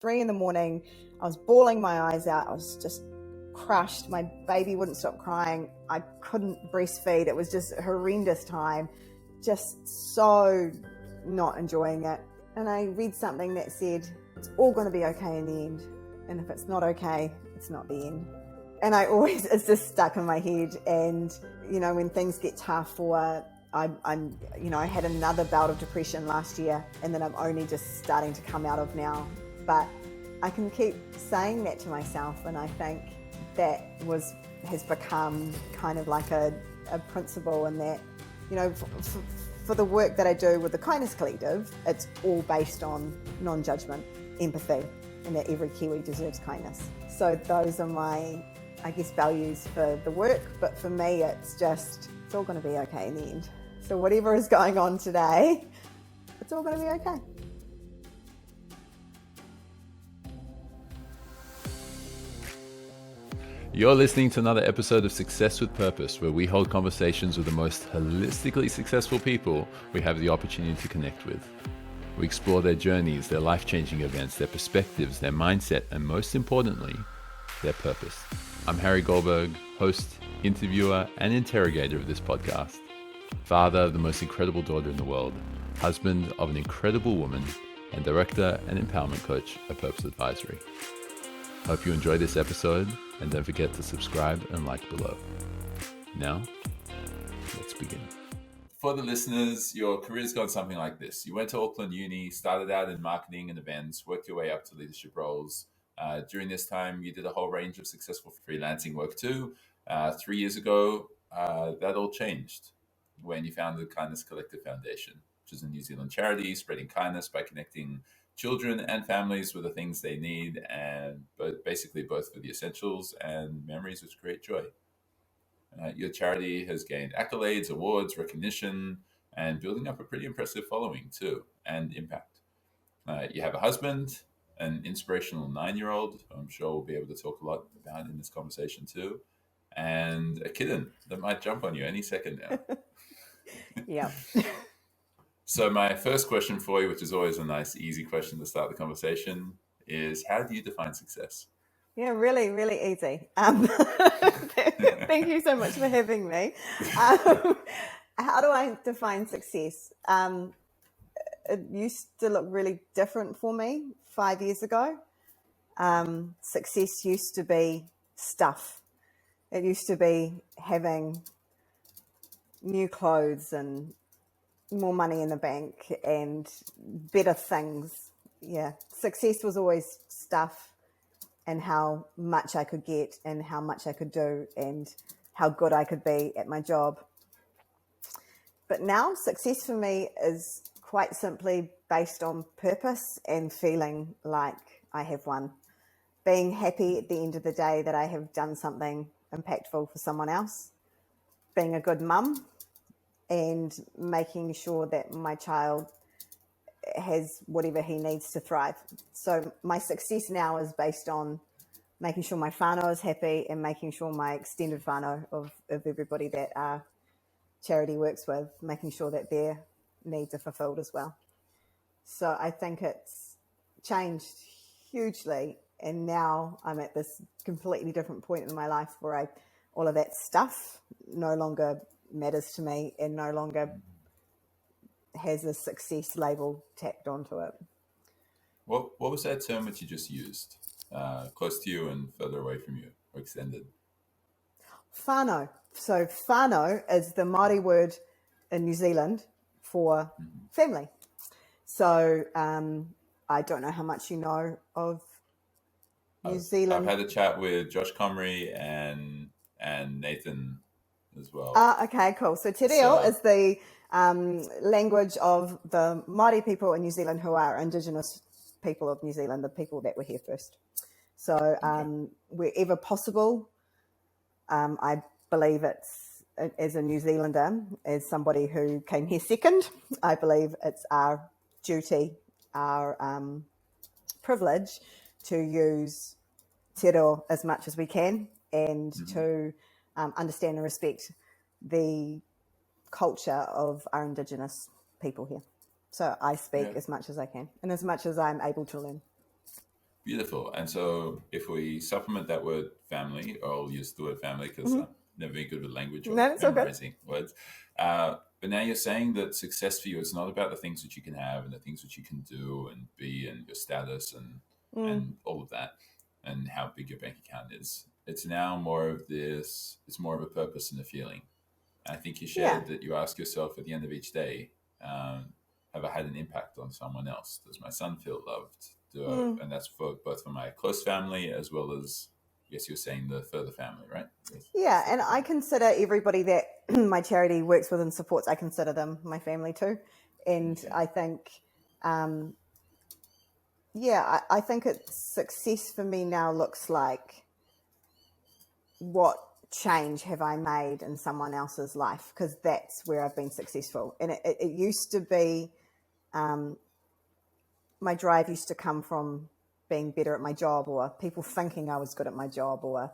3 a.m. I was bawling my eyes out. I was just crushed. My baby wouldn't stop crying. I couldn't breastfeed. It was just a horrendous time. Just so not enjoying it. And I read something that said, it's all going to be okay in the end. And if it's not okay, it's not the end. And it's just stuck in my head. And, when things get tough, or I had another bout of depression last year, and then I'm only just starting to come out of now. But I can keep saying that to myself, and I think that has become kind of like a principle, and that, for the work that I do with the Kindness Collective, it's all based on non-judgment, empathy, and that every Kiwi deserves kindness. So those are my, values for the work. But for me, it's all going to be okay in the end. So whatever is going on today, it's all going to be okay. You're listening to another episode of Success with Purpose, where we hold conversations with the most holistically successful people we have the opportunity to connect with. We explore their journeys, their life-changing events, their perspectives, their mindset, and most importantly, their purpose. I'm Harry Goldberg, host, interviewer, and interrogator of this podcast. Father of the most incredible daughter in the world, husband of an incredible woman, and director and empowerment coach at Purpose Advisory. Hope you enjoy this episode, and don't forget to subscribe and like below. Now, let's begin. For the listeners, your career's gone something like this. You went to Auckland Uni, started out in marketing and events, worked your way up to leadership roles. During this time, you did a whole range of successful freelancing work too. 3 years ago, that all changed when you founded the Kindnesscollective Foundation, which is a New Zealand charity spreading kindness by connecting children and families with the things they need, but basically both for the essentials and memories which create joy. Your charity has gained accolades, awards, recognition, and building up a pretty impressive following too, and impact. You have a husband, an inspirational 9-year-old, who I'm sure we'll be able to talk a lot about in this conversation too, and a kitten that might jump on you any second now. Yeah. So my first question for you, which is always a nice, easy question to start the conversation, is how do you define success? Yeah, really, really easy. Thank you so much for having me. How do I define success? It used to look really different for me 5 years ago. Success used to be stuff. It used to be having new clothes and more money in the bank and better things. Yeah, success was always stuff, and how much I could get and how much I could do and how good I could be at my job. But now success for me is quite simply based on purpose and feeling like I have won. Being happy at the end of the day that I have done something impactful for someone else. Being a good mum and making sure that my child has whatever he needs to thrive. So my success now is based on making sure my whānau is happy and making sure my extended whānau of everybody that our charity works with, making sure that their needs are fulfilled as well. So I think it's changed hugely, and now I'm at this completely different point in my life where all of that stuff no longer matters to me and no longer has a success label tacked onto it. What was that term that you just used? Close to you and further away from you, or extended? Whānau. So whānau is the Māori word in New Zealand for family. So I don't know how much you know of New Zealand. I've had a chat with Josh Comrie and Nathan as well. Okay, cool. So te reo is the language of the Māori people in New Zealand who are Indigenous people of New Zealand, the people that were here first. So wherever possible, I believe it's, as a New Zealander, as somebody who came here second, I believe it's our duty, our privilege to use te reo as much as we can, and to understand and respect the culture of our Indigenous people here. So I speak as much as I can and as much as I'm able to learn. Beautiful. And so if we supplement that word family, or I'll use the word family because I'm never been good with language or No, it's all good. memorizing words. But now you're saying that success for you is not about the things that you can have and the things that you can do and be and your status and all of that and how big your bank account is. It's now more of this, it's more of a purpose and a feeling. And I think you shared that you ask yourself at the end of each day, have I had an impact on someone else? Does my son feel loved? And that's for both for my close family as well as, yes, you're saying the further family, right? Yeah, and I consider everybody that my charity works with and supports, I consider them my family too. And I think, I think success for me now looks like what change have I made in someone else's life, because that's where I've been successful. And it used to be, my drive used to come from being better at my job, or people thinking I was good at my job, or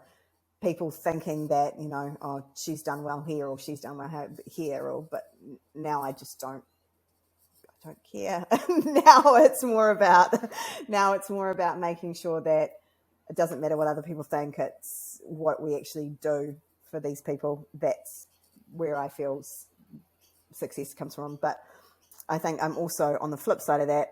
people thinking that, oh, she's done well here or she's done well here, but now I just don't care. now it's more about making sure that it doesn't matter what other people think, it's what we actually do for these people. That's where I feel success comes from. But I think I'm also, on the flip side of that,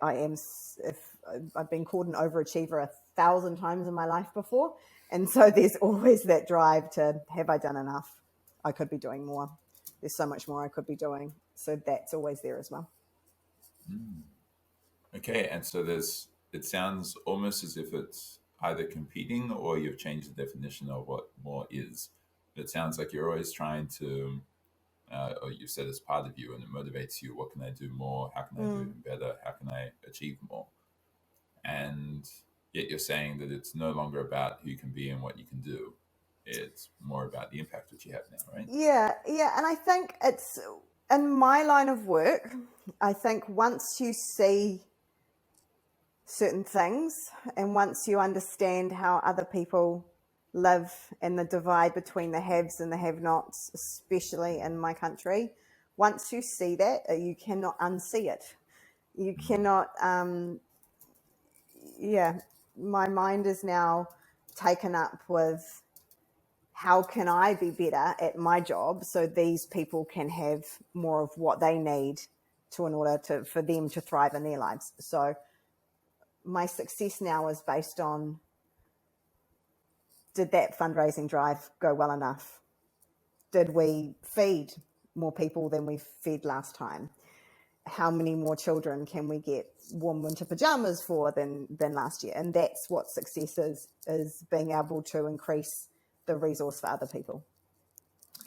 I've been called an overachiever 1,000 times in my life before. And so there's always that drive to, have I done enough? I could be doing more. There's so much more I could be doing. So that's always there as well. Okay. And so it sounds almost as if it's either competing or you've changed the definition of what more is. It sounds like you're always trying to, or you said it's part of you and it motivates you. What can I do more? How can I do even better? How can I achieve more? And yet you're saying that it's no longer about who you can be and what you can do. It's more about the impact that you have now, right? Yeah. And I think it's, in my line of work, I think once you see certain things and once you understand how other people live and the divide between the haves and the have-nots, especially in my country, once you see that, you cannot unsee it. You cannot, my mind is now taken up with how can I be better at my job so these people can have more of what they need for them to thrive in their lives. So my success now is based on, did that fundraising drive go well enough? Did we feed more people than we fed last time? How many more children can we get warm winter pajamas for than last year? And that's what success is being able to increase the resource for other people.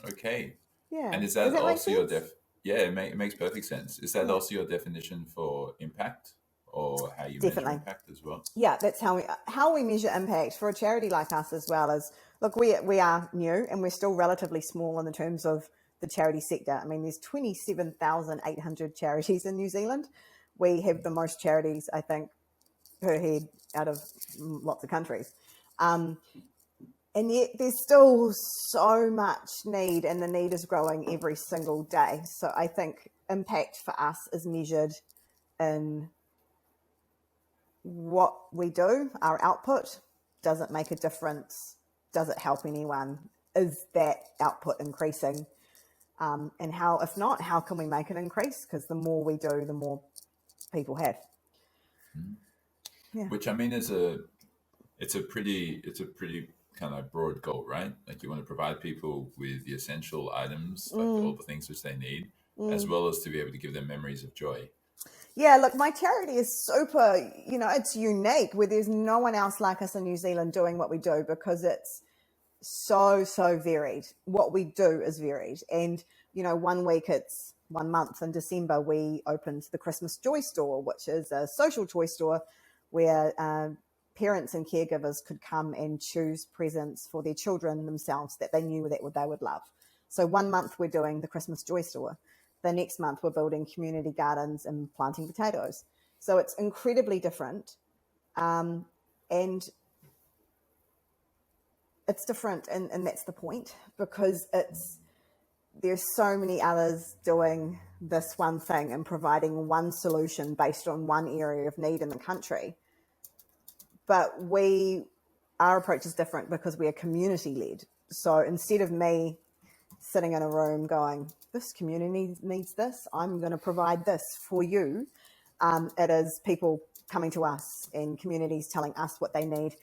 Okay. Yeah. And is that also your yeah, it makes perfect sense. Is that also your definition for impact, or how you measure impact as well? Yeah, that's how we measure impact for a charity like us as well. As look, we are new and we're still relatively small in the terms of the charity sector. I mean, there's 27,800 charities in New Zealand. We have the most charities, I think, per head out of lots of countries. And yet there's still so much need, and the need is growing every single day. So I think impact for us is measured in what we do, our output. Does it make a difference? Does it help anyone? Is that output increasing? And how, if not, how can we make it increase? Because the more we do, the more people have. Yeah. Which I mean it's a pretty kind of broad goal, right? Like you want to provide people with the essential items, like all the things which they need, as well as to be able to give them memories of joy. Yeah, look, my charity is super, it's unique, where there's no one else like us in New Zealand doing what we do, because it's so varied. What we do is varied. And, 1 month in December, we opened the Christmas Joy Store, which is a social toy store where parents and caregivers could come and choose presents for their children themselves that they knew that they would love. So 1 month we're doing the Christmas Joy Store. The next month we're building community gardens and planting potatoes. So it's incredibly different. And it's different, and that's the point, because there's so many others doing this one thing and providing one solution based on one area of need in the country. but our approach is different because we are community led. So instead of me sitting in a room going, this community needs this, I'm going to provide this for you. It is people coming to us and communities telling us what they need.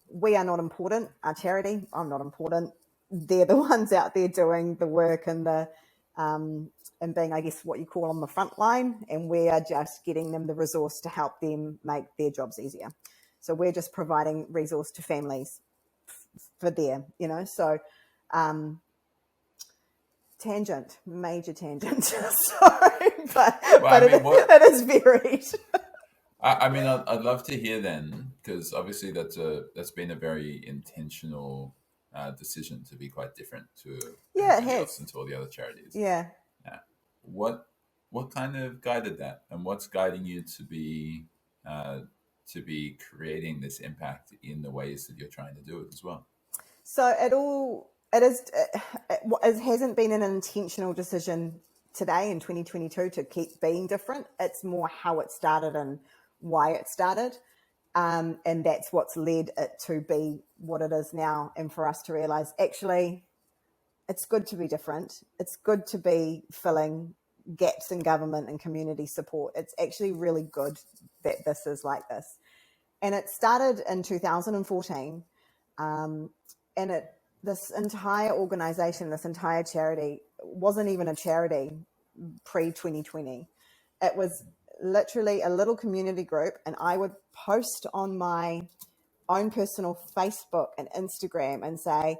We are not important. Our charity, I'm not important. They're the ones out there doing the work and and being, I guess, what you call on the front line. And we are just getting them the resource to help them make their jobs easier. So we're just providing resource to families for their, so major tangent. Sorry, but it is varied. I'd love to hear then, because obviously that's been a very intentional decision to be quite different to everybody else and to all the other charities. Yeah. What kind of guided that, and what's guiding you to be creating this impact in the ways that you're trying to do it as well? So it hasn't been an intentional decision today in 2022 to keep being different. It's more how it started and why it started. And that's what's led it to be what it is now. And for us to realize, actually, it's good to be different. It's good to be filling gaps in government and community support. It's actually really good that this is like this. And it started in 2014. This entire organization, this entire charity wasn't even a charity pre-2020. It was literally a little community group, and I would post on my own personal Facebook and Instagram and say,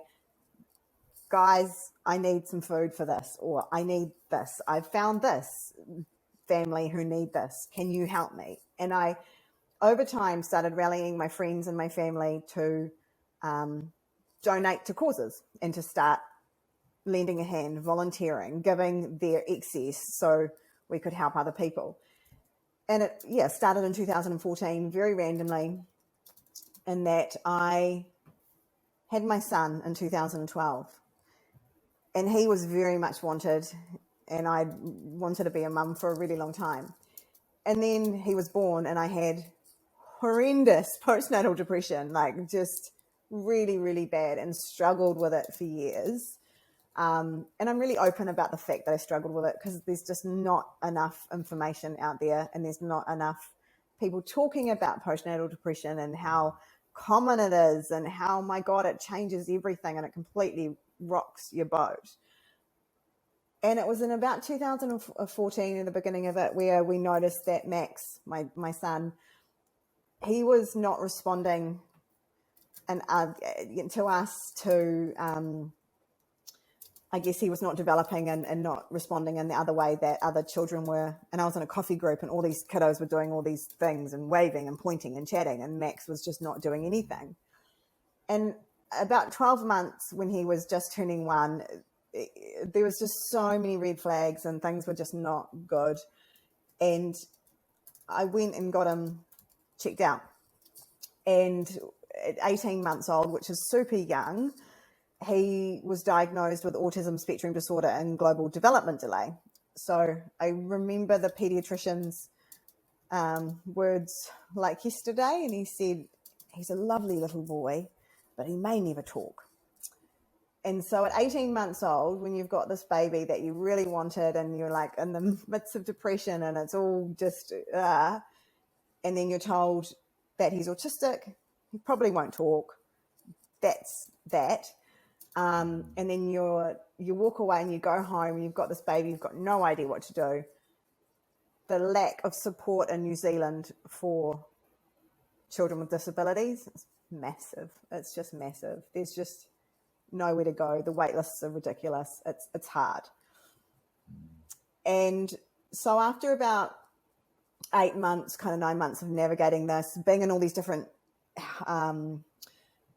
guys, I need some food for this, or I need this. I've found this family who need this. Can you help me? And I, over time, started rallying my friends and my family to donate to causes and to start lending a hand, volunteering, giving their excess so we could help other people. And it started in 2014 very randomly, in that I had my son in 2012, and he was very much wanted, and I wanted to be a mum for a really long time. And then he was born, and I had horrendous postnatal depression, like just really, really bad, and struggled with it for years. And I'm really open about the fact that I struggled with it, because there's just not enough information out there, and there's not enough people talking about postnatal depression and how common it is, and how, my God, it changes everything and it completely rocks your boat. And it was in about 2014, in the beginning of it, where we noticed that Max, my son, he was not responding to us, I guess he was not developing and not responding in the other way that other children were. And I was in a coffee group, and all these kiddos were doing all these things and waving and pointing and chatting, and Max was just not doing anything. And about 12 months, when he was just turning 1, there was just so many red flags, and things were just not good. And I went and got him checked out. And at 18 months old, which is super young, he was diagnosed with autism spectrum disorder and global development delay. So I remember the pediatrician's words like yesterday, and he said, he's a lovely little boy, but he may never talk. And so at 18 months old, when you've got this baby that you really wanted, and you're like in the midst of depression, and it's all just, and then you're told that he's autistic, he probably won't talk. That's that. And then you walk away and you go home, and you've got this baby, you've got no idea what to do. The lack of support in New Zealand for children with disabilities is massive. It's just massive. There's just nowhere to go. The wait lists are ridiculous. It's hard. And so after about 8 months, kind of 9 months of navigating this, being in all these different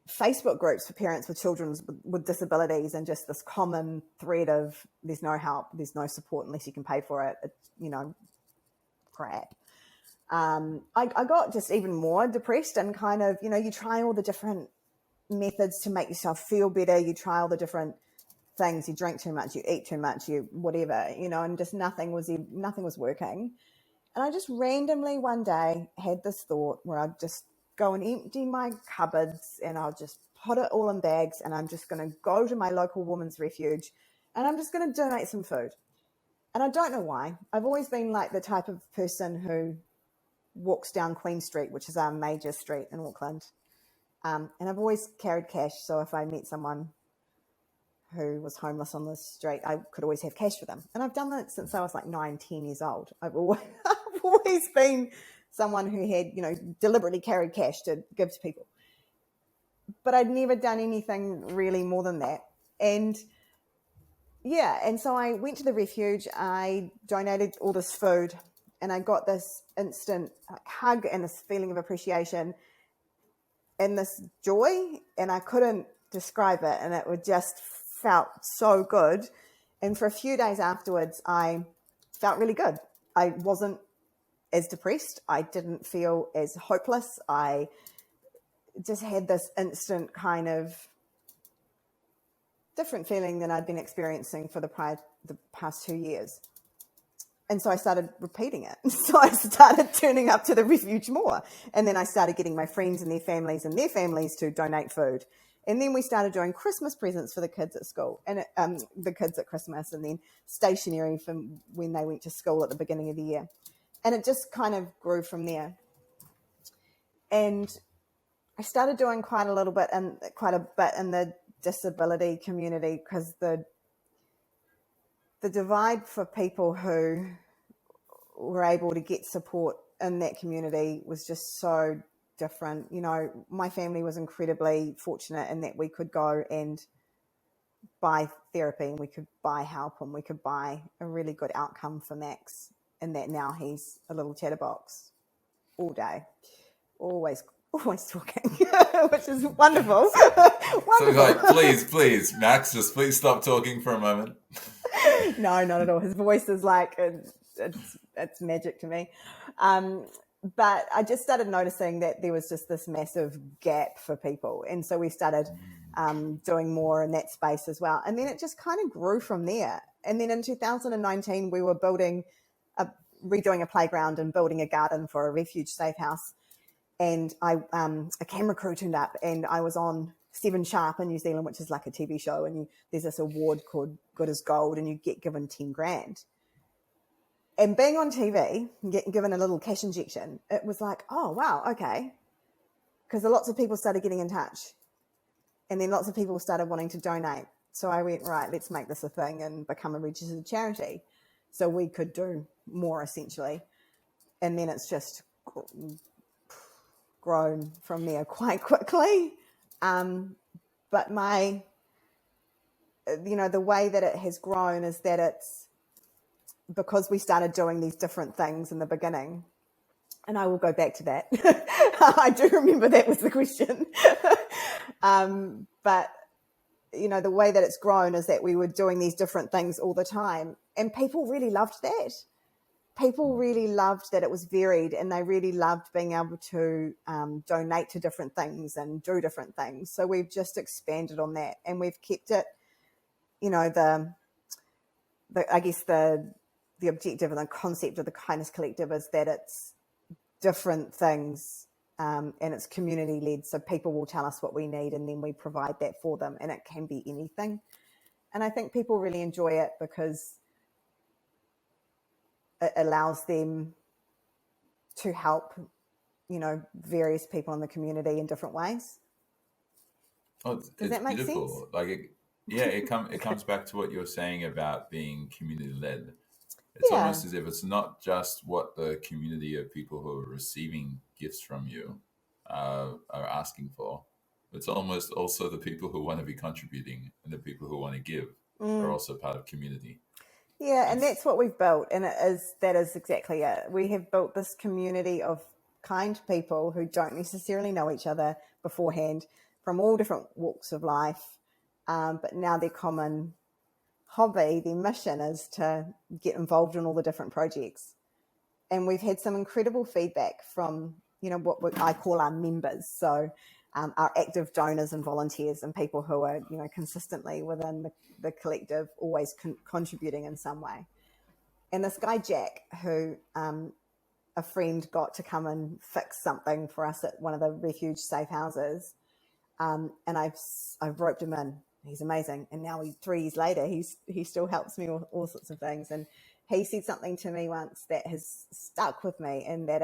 Facebook groups for parents with children with disabilities, and just this common thread of there's no help, there's no support unless you can pay for it, crap. I got just even more depressed, and kind of, you try all the different methods to make yourself feel better. You try all the different things. You drink too much, you eat too much, you whatever, and just nothing was working. And I just randomly one day had this thought where I just go and empty my cupboards and I'll just put it all in bags and I'm just going to go to my local women's refuge and I'm just going to donate some food. And I don't know why. I've always been like the type of person who walks down Queen Street, which is our major street in Auckland. And I've always carried cash. So if I met someone who was homeless on the street, I could always have cash for them. And I've done that since I was like 9, 10 years old. I've always been someone who had, deliberately carried cash to give to people. But I'd never done anything really more than that. And so I went to the refuge, I donated all this food, and I got this instant hug and this feeling of appreciation and this joy, and I couldn't describe it, and it would just felt so good. And for a few days afterwards, I felt really good. I wasn't as depressed. I didn't feel as hopeless. I just had this instant kind of different feeling than I'd been experiencing for the past 2 years. And so I started repeating it. So I started turning up to the refuge more. And then I started getting my friends and their families to donate food. And then we started doing Christmas presents for the kids at school and the kids at Christmas, and then stationery from when they went to school at the beginning of the year. And it just kind of grew from there. And I started doing quite a bit in the disability community, because the divide for people who were able to get support in that community was just so different. My family was incredibly fortunate in that we could go and buy therapy and we could buy help and we could buy a really good outcome for Max, and that now he's a little chatterbox all day, always talking, which is wonderful. So like, please, Max, just please stop talking for a moment. No, not at all. His voice is like, it's magic to me. But I just started noticing that there was just this massive gap for people. And so we started doing more in that space as well. And then it just kind of grew from there. And then in 2019, we were redoing a playground and building a garden for a refuge safe house. And a camera crew turned up, and I was on 7 Sharp in New Zealand, which is like a TV show. And there's this award called Good as Gold, and you get given 10 grand. And being on TV and getting given a little cash injection, it was like, oh, wow, okay. Because lots of people started getting in touch. And then lots of people started wanting to donate. So I went, right, let's make this a thing and become a registered charity so we could do more, essentially. And then it's just grown from there quite quickly. But the way that it has grown is that it's because we started doing these different things in the beginning. And I will go back to that. I do remember that was the question. But, the way that it's grown is that we were doing these different things all the time. And people really loved that. People really loved that it was varied, and they really loved being able to donate to different things and do different things. So we've just expanded on that, and we've kept it, the objective and the concept of the Kindnesscollective is that it's different things and it's community led. So people will tell us what we need and then we provide that for them, and it can be anything. And I think people really enjoy it because it allows them to help, various people in the community in different ways. Oh, Does that make beautiful. sense? It comes back to what you're saying about being community led. It's almost as if it's not just what the community of people who are receiving gifts from you are asking for. It's almost also the people who want to be contributing and the people who want to give are also part of community. Yeah, and that's what we've built, and that is exactly it. We have built this community of kind people who don't necessarily know each other beforehand from all different walks of life, but now their common hobby, their mission is to get involved in all the different projects. And we've had some incredible feedback from, what I call our members. So our active donors and volunteers and people who are, consistently within the collective, always contributing in some way. And this guy, Jack, who a friend got to come and fix something for us at one of the refuge safe houses. And I've roped him in. He's amazing. And now 3 years later, he still helps me with all sorts of things. And he said something to me once that has stuck with me, and that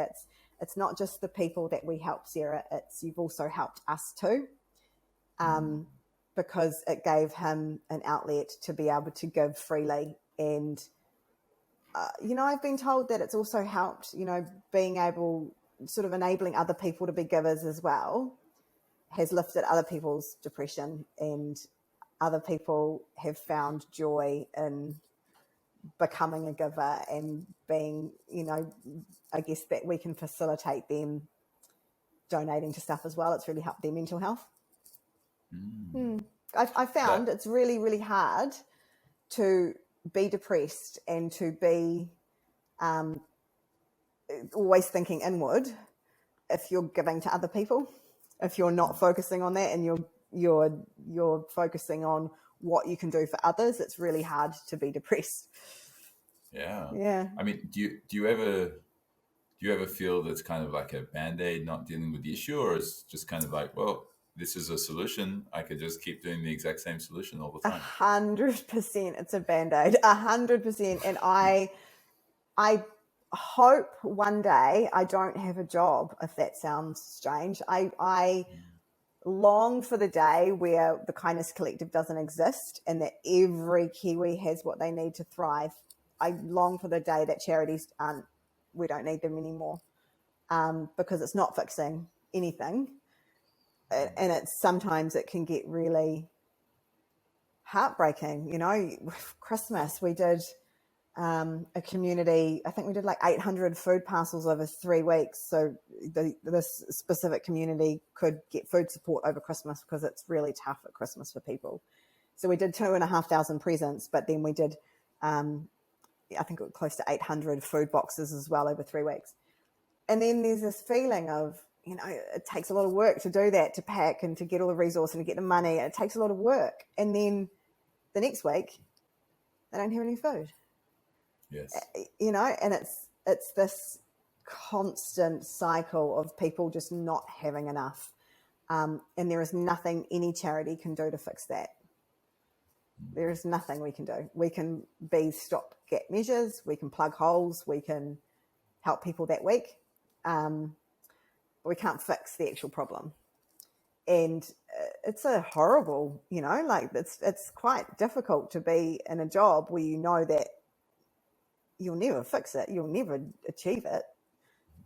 it's not just the people that we help, Sarah, it's you've also helped us too. Because it gave him an outlet to be able to give freely. And, I've been told that it's also helped, being able, sort of enabling other people to be givers as well, has lifted other people's depression, and other people have found joy in becoming a giver and being, I guess that we can facilitate them donating to stuff as well. It's really helped their mental health. I found it's really, really hard to be depressed and to be always thinking inward if you're giving to other people. If you're not focusing on that and you're focusing on what you can do for others, it's really hard to be depressed. Yeah. I mean, do you ever feel that's kind of like a Band-Aid, not dealing with the issue, or it's just kind of like, well, this is a solution, I could just keep doing the exact same solution all the time? 100%, it's a Band-Aid, 100%. And I hope one day I don't have a job, if that sounds strange. I long for the day where the Kindness Collective doesn't exist and that every Kiwi has what they need to thrive. I long for the day that charities we don't need them anymore, because it's not fixing anything. And sometimes it can get really heartbreaking. Christmas, we did a community, I think we did like 800 food parcels over 3 weeks. So this specific community could get food support over Christmas because it's really tough at Christmas for people. So we did 2,500 presents, but then we did, I think it was close to 800 food boxes as well over 3 weeks. And then there's this feeling of, it takes a lot of work to do that, to pack and to get all the resources and to get the money. It takes a lot of work. And then the next week, they don't have any food. Yes. And it's this constant cycle of people just not having enough. And there is nothing any charity can do to fix that. There is nothing we can do. We can be stopgap measures. We can plug holes. We can help people that week. But we can't fix the actual problem. And it's a horrible, it's quite difficult to be in a job where you know that you'll never fix it. You'll never achieve it.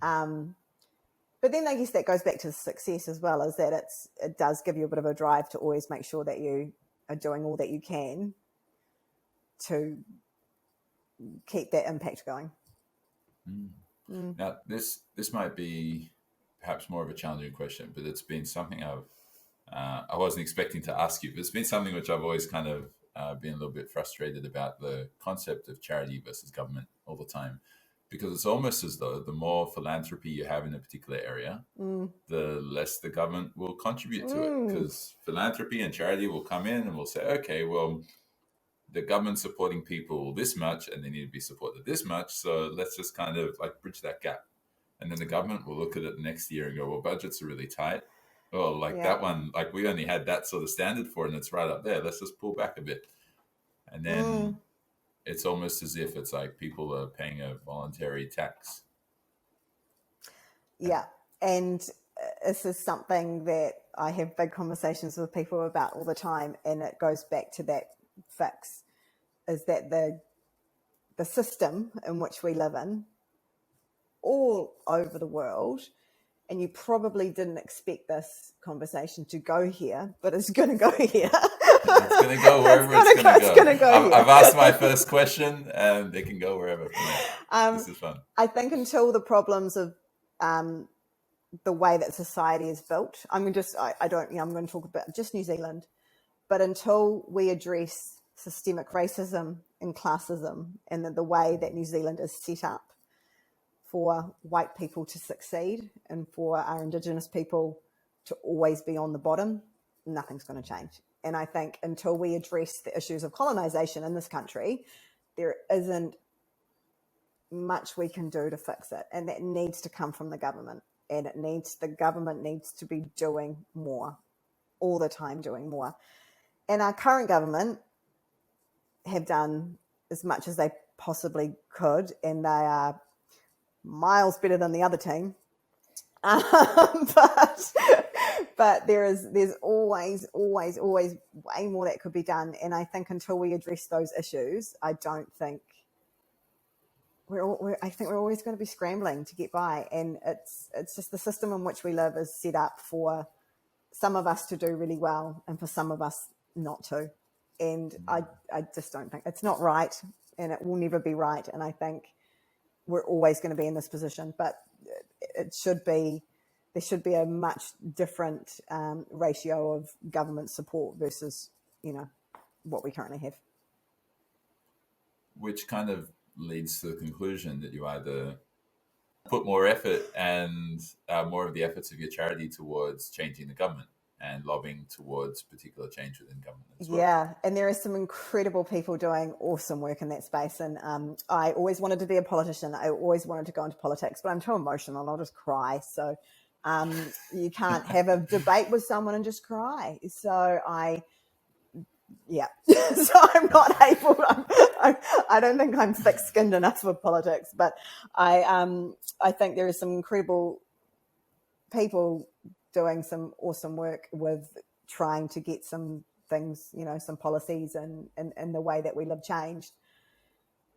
But then I guess that goes back to success as well, is that it does give you a bit of a drive to always make sure that you are doing all that you can to keep that impact going. Now, this might be perhaps more of a challenging question, but it's been something I wasn't expecting to ask you, but it's been something which I've always kind of been a little bit frustrated about, the concept of charity versus government all the time, because it's almost as though the more philanthropy you have in a particular area, the less the government will contribute to it, because philanthropy and charity will come in and will say, okay, well, the government's supporting people this much and they need to be supported this much, so let's just kind of like bridge that gap. And then the government will look at it next year and go, well, budgets are really tight. Oh, that one, like we only had that sort of standard for it and it's right up there. Let's just pull back a bit. And then it's almost as if it's like people are paying a voluntary tax. Yeah. And this is something that I have big conversations with people about all the time. And it goes back to that fix, is that the system in which we live in all over the world, and you probably didn't expect this conversation to go here, but it's going to go here. It's going to go wherever it's going to go. I've asked my first question, and they can go wherever. This is fun. I think until the problems of the way that society is built, I'm going to talk about just New Zealand, but until we address systemic racism and classism and the way that New Zealand is set up for white people to succeed and for our Indigenous people to always be on the bottom, nothing's going to change. And I think until we address the issues of colonisation in this country, there isn't much we can do to fix it, and that needs to come from the government, and the government needs to be doing more, all the time doing more. And our current government have done as much as they possibly could, and they are miles better than the other team. But there's always way more that could be done. And I think until we address those issues, I think we're always going to be scrambling to get by. And it's just the system in which we live is set up for some of us to do really well and for some of us not to. And I just don't think it's not right, and it will never be right. And I think we're always going to be in this position, but there should be a much different ratio of government support versus, what we currently have. Which kind of leads to the conclusion that you either put more effort and more of the efforts of your charity towards changing the government and lobbying towards particular change within government as well. Yeah, and there are some incredible people doing awesome work in that space. And I always wanted to be a politician. I always wanted to go into politics, but I'm too emotional. I'll just cry. So you can't have a debate with someone and just cry. So so I'm not able. I don't think I'm thick-skinned enough for politics, but I think there are some incredible people doing some awesome work with trying to get some things, some policies and the way that we live changed.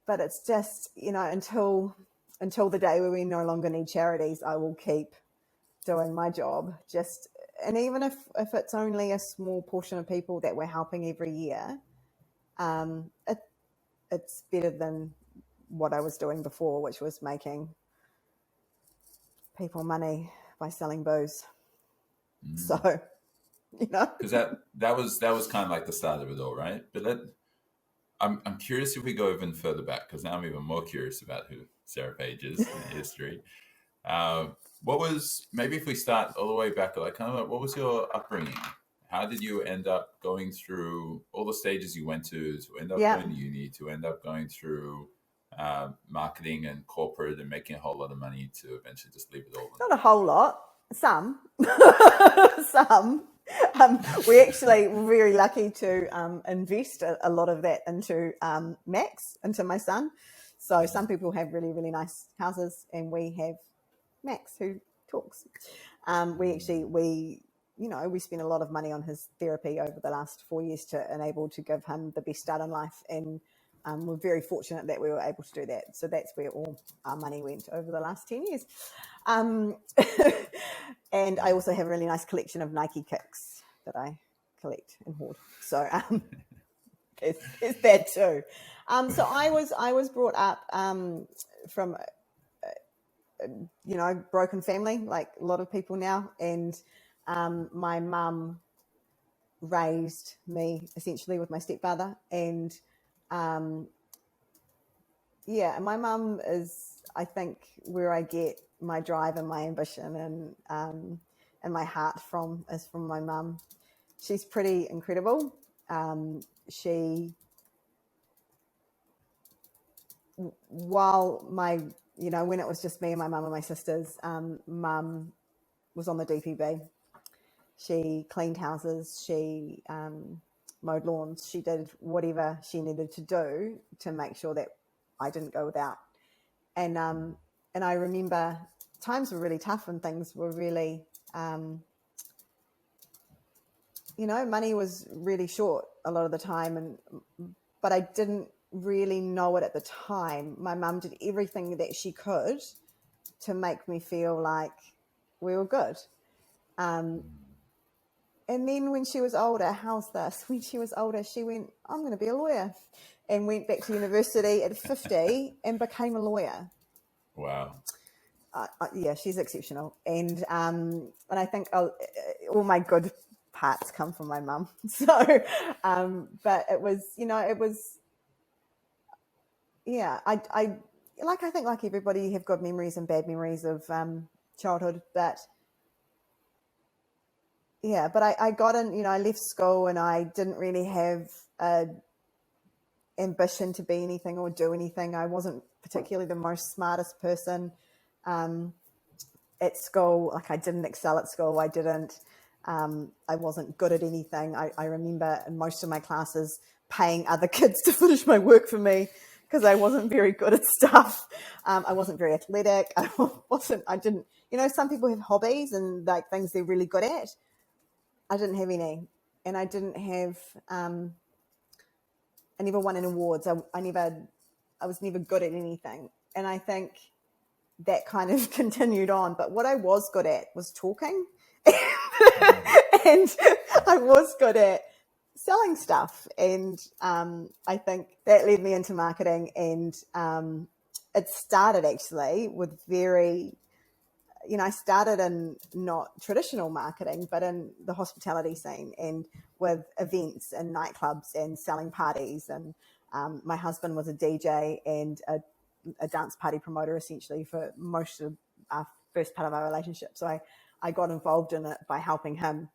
But it's just, until the day where we no longer need charities, I will keep doing my job. And even if it's only a small portion of people that we're helping every year, it's better than what I was doing before, which was making people money by selling booze. So, because that was kind of like the start of it all, right? But I'm curious if we go even further back, because now I'm even more curious about who Sarah Page is in history. Maybe if we start all the way back, what was your upbringing? How did you end up going through all the stages you went to end up going to uni, to end up going through marketing and corporate and making a whole lot of money to eventually just leave it all? Not a whole lot. Some. Some. We actually were very lucky to invest a lot of that into Max, into my son. So some people have really, really nice houses, and we have Max who talks. We spent a lot of money on his therapy over the last 4 years to enable to give him the best start in life, and we're very fortunate that we were able to do that. So that's where all our money went over the last 10 years. And I also have a really nice collection of Nike kicks that I collect and hoard. So there's that too. So I was brought up from broken family, like a lot of people now, and my mum raised me essentially with my stepfather, and my mum is, I think, where I get my drive and my ambition and my heart from my mum. She's pretty incredible. While when it was just me and my mum and my sisters, mum was on the DPB. She cleaned houses, she mowed lawns, she did whatever she needed to do to make sure that I didn't go without. And I remember times were really tough and things were really, money was really short a lot of the time, but I didn't really know it at the time. My mum did everything that she could to make me feel like we were good. And then when she was older, when she was older, she went, I'm going to be a lawyer, and went back to university at 50 and became a lawyer. Wow. She's exceptional. And I think all my good parts come from my mum. So, but it was, I think like everybody, you have good memories and bad memories of childhood, but I got in, I left school and I didn't really have a ambition to be anything or do anything. I wasn't particularly the most smartest person at school. Like, I didn't excel at school. I wasn't good at anything. I remember in most of my classes paying other kids to finish my work for me because I wasn't very good at stuff. I wasn't very athletic. Some people have hobbies and like things they're really good at. I didn't have any. And I didn't have, I never won any awards. I was never good at anything. And I think that kind of continued on. But what I was good at was talking. And I was good at selling stuff. And I think that led me into marketing. And it started actually with I started in not traditional marketing, but in the hospitality scene and with events and nightclubs and selling parties. And my husband was a DJ and a dance party promoter essentially for most of our first part of our relationship. So I got involved in it by helping him.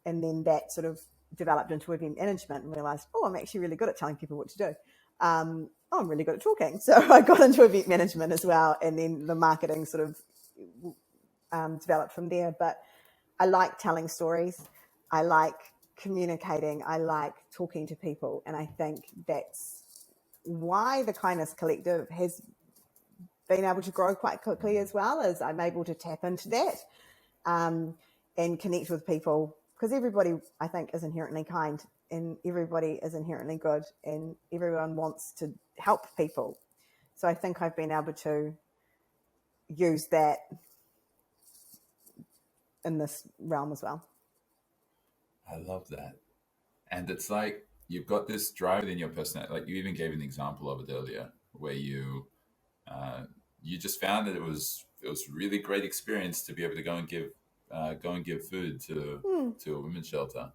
And then that sort of developed into event management and realized, I'm actually really good at telling people what to do. I'm really good at talking. So I got into event management as well. And then the marketing sort of developed from there. But I like telling stories. I like communicating. I like talking to people. And I think that's why the Kindness Collective has been able to grow quite quickly, as well as I'm able to tap into that and connect with people, because everybody, I think, is inherently kind and everybody is inherently good and everyone wants to help people. So I think I've been able to use that in this realm as well. I love that. And it's like you've got this drive in your personality. Like, you even gave an example of it earlier, where you just found that it was really great experience to be able to go and give food to a women's shelter.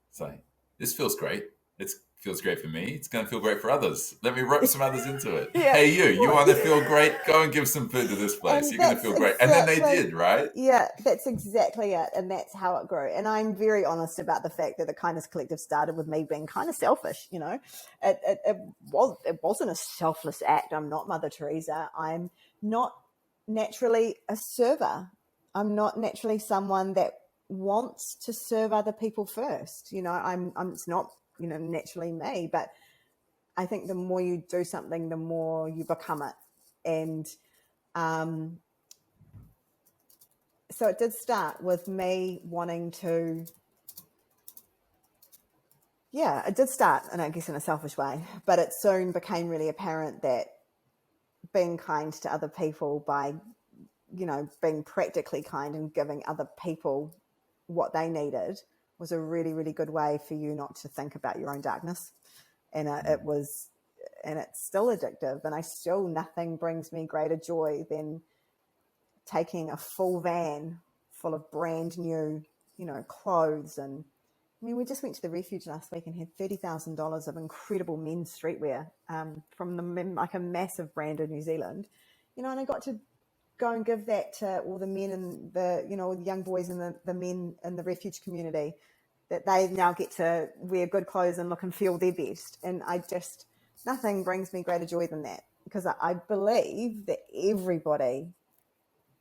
It's like, this feels great. It feels great for me. It's going to feel great for others. Let me rope some others into it. Yeah. Hey, you want to feel great? Go and give some food to this place. You're going to feel great. And then they did, right? Yeah, that's exactly it. And that's how it grew. And I'm very honest about the fact that the Kindness Collective started with me being kind of selfish. It wasn't a selfless act. I'm not Mother Teresa. I'm not naturally a server. I'm not naturally someone that wants to serve other people first. It's not, naturally me, but I think the more you do something, the more you become it. And so it did start with me wanting to, it did start, and I guess in a selfish way, but it soon became really apparent that being kind to other people by, being practically kind and giving other people what they needed was a really, really good way for you not to think about your own darkness. And it's still addictive. And nothing brings me greater joy than taking a full van full of brand new, clothes. And we just went to the refuge last week and had $30,000 of incredible men's streetwear from a massive brand in New Zealand, and I got to go and give that to all the men and the young boys and the men in the refuge community, that they now get to wear good clothes and look and feel their best. And nothing brings me greater joy than that, because I believe that everybody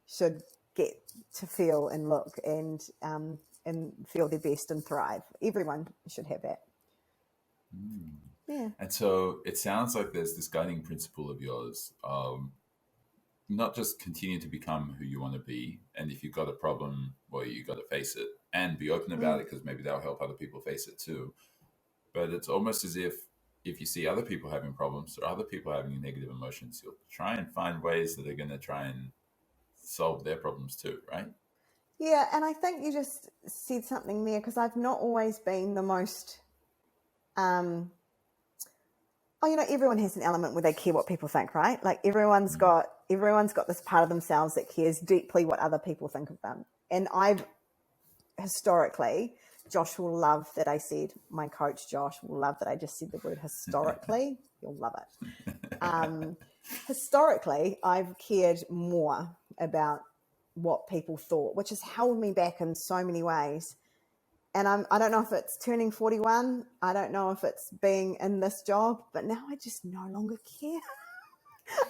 should get to feel and look and feel their best and thrive. Everyone should have that. Yeah. And so it sounds like there's this guiding principle of yours, not just continue to become who you want to be. And if you've got a problem, well, you got to face it and be open about it, because maybe that'll help other people face it too. But it's almost as if you see other people having problems or other people having negative emotions, you'll try and find ways that are going to try and solve their problems too, right? Yeah, and I think you just said something there, because I've not always been the most everyone has an element where they care what people think, right? Like everyone's got this part of themselves that cares deeply what other people think of them. And I've historically, Josh will love that I said, my coach Josh will love that I just said the word historically. You'll love it. Historically, I've cared more about what people thought, which has held me back in so many ways. And I don't know if it's turning 41. I don't know if it's being in this job, but now I just no longer care.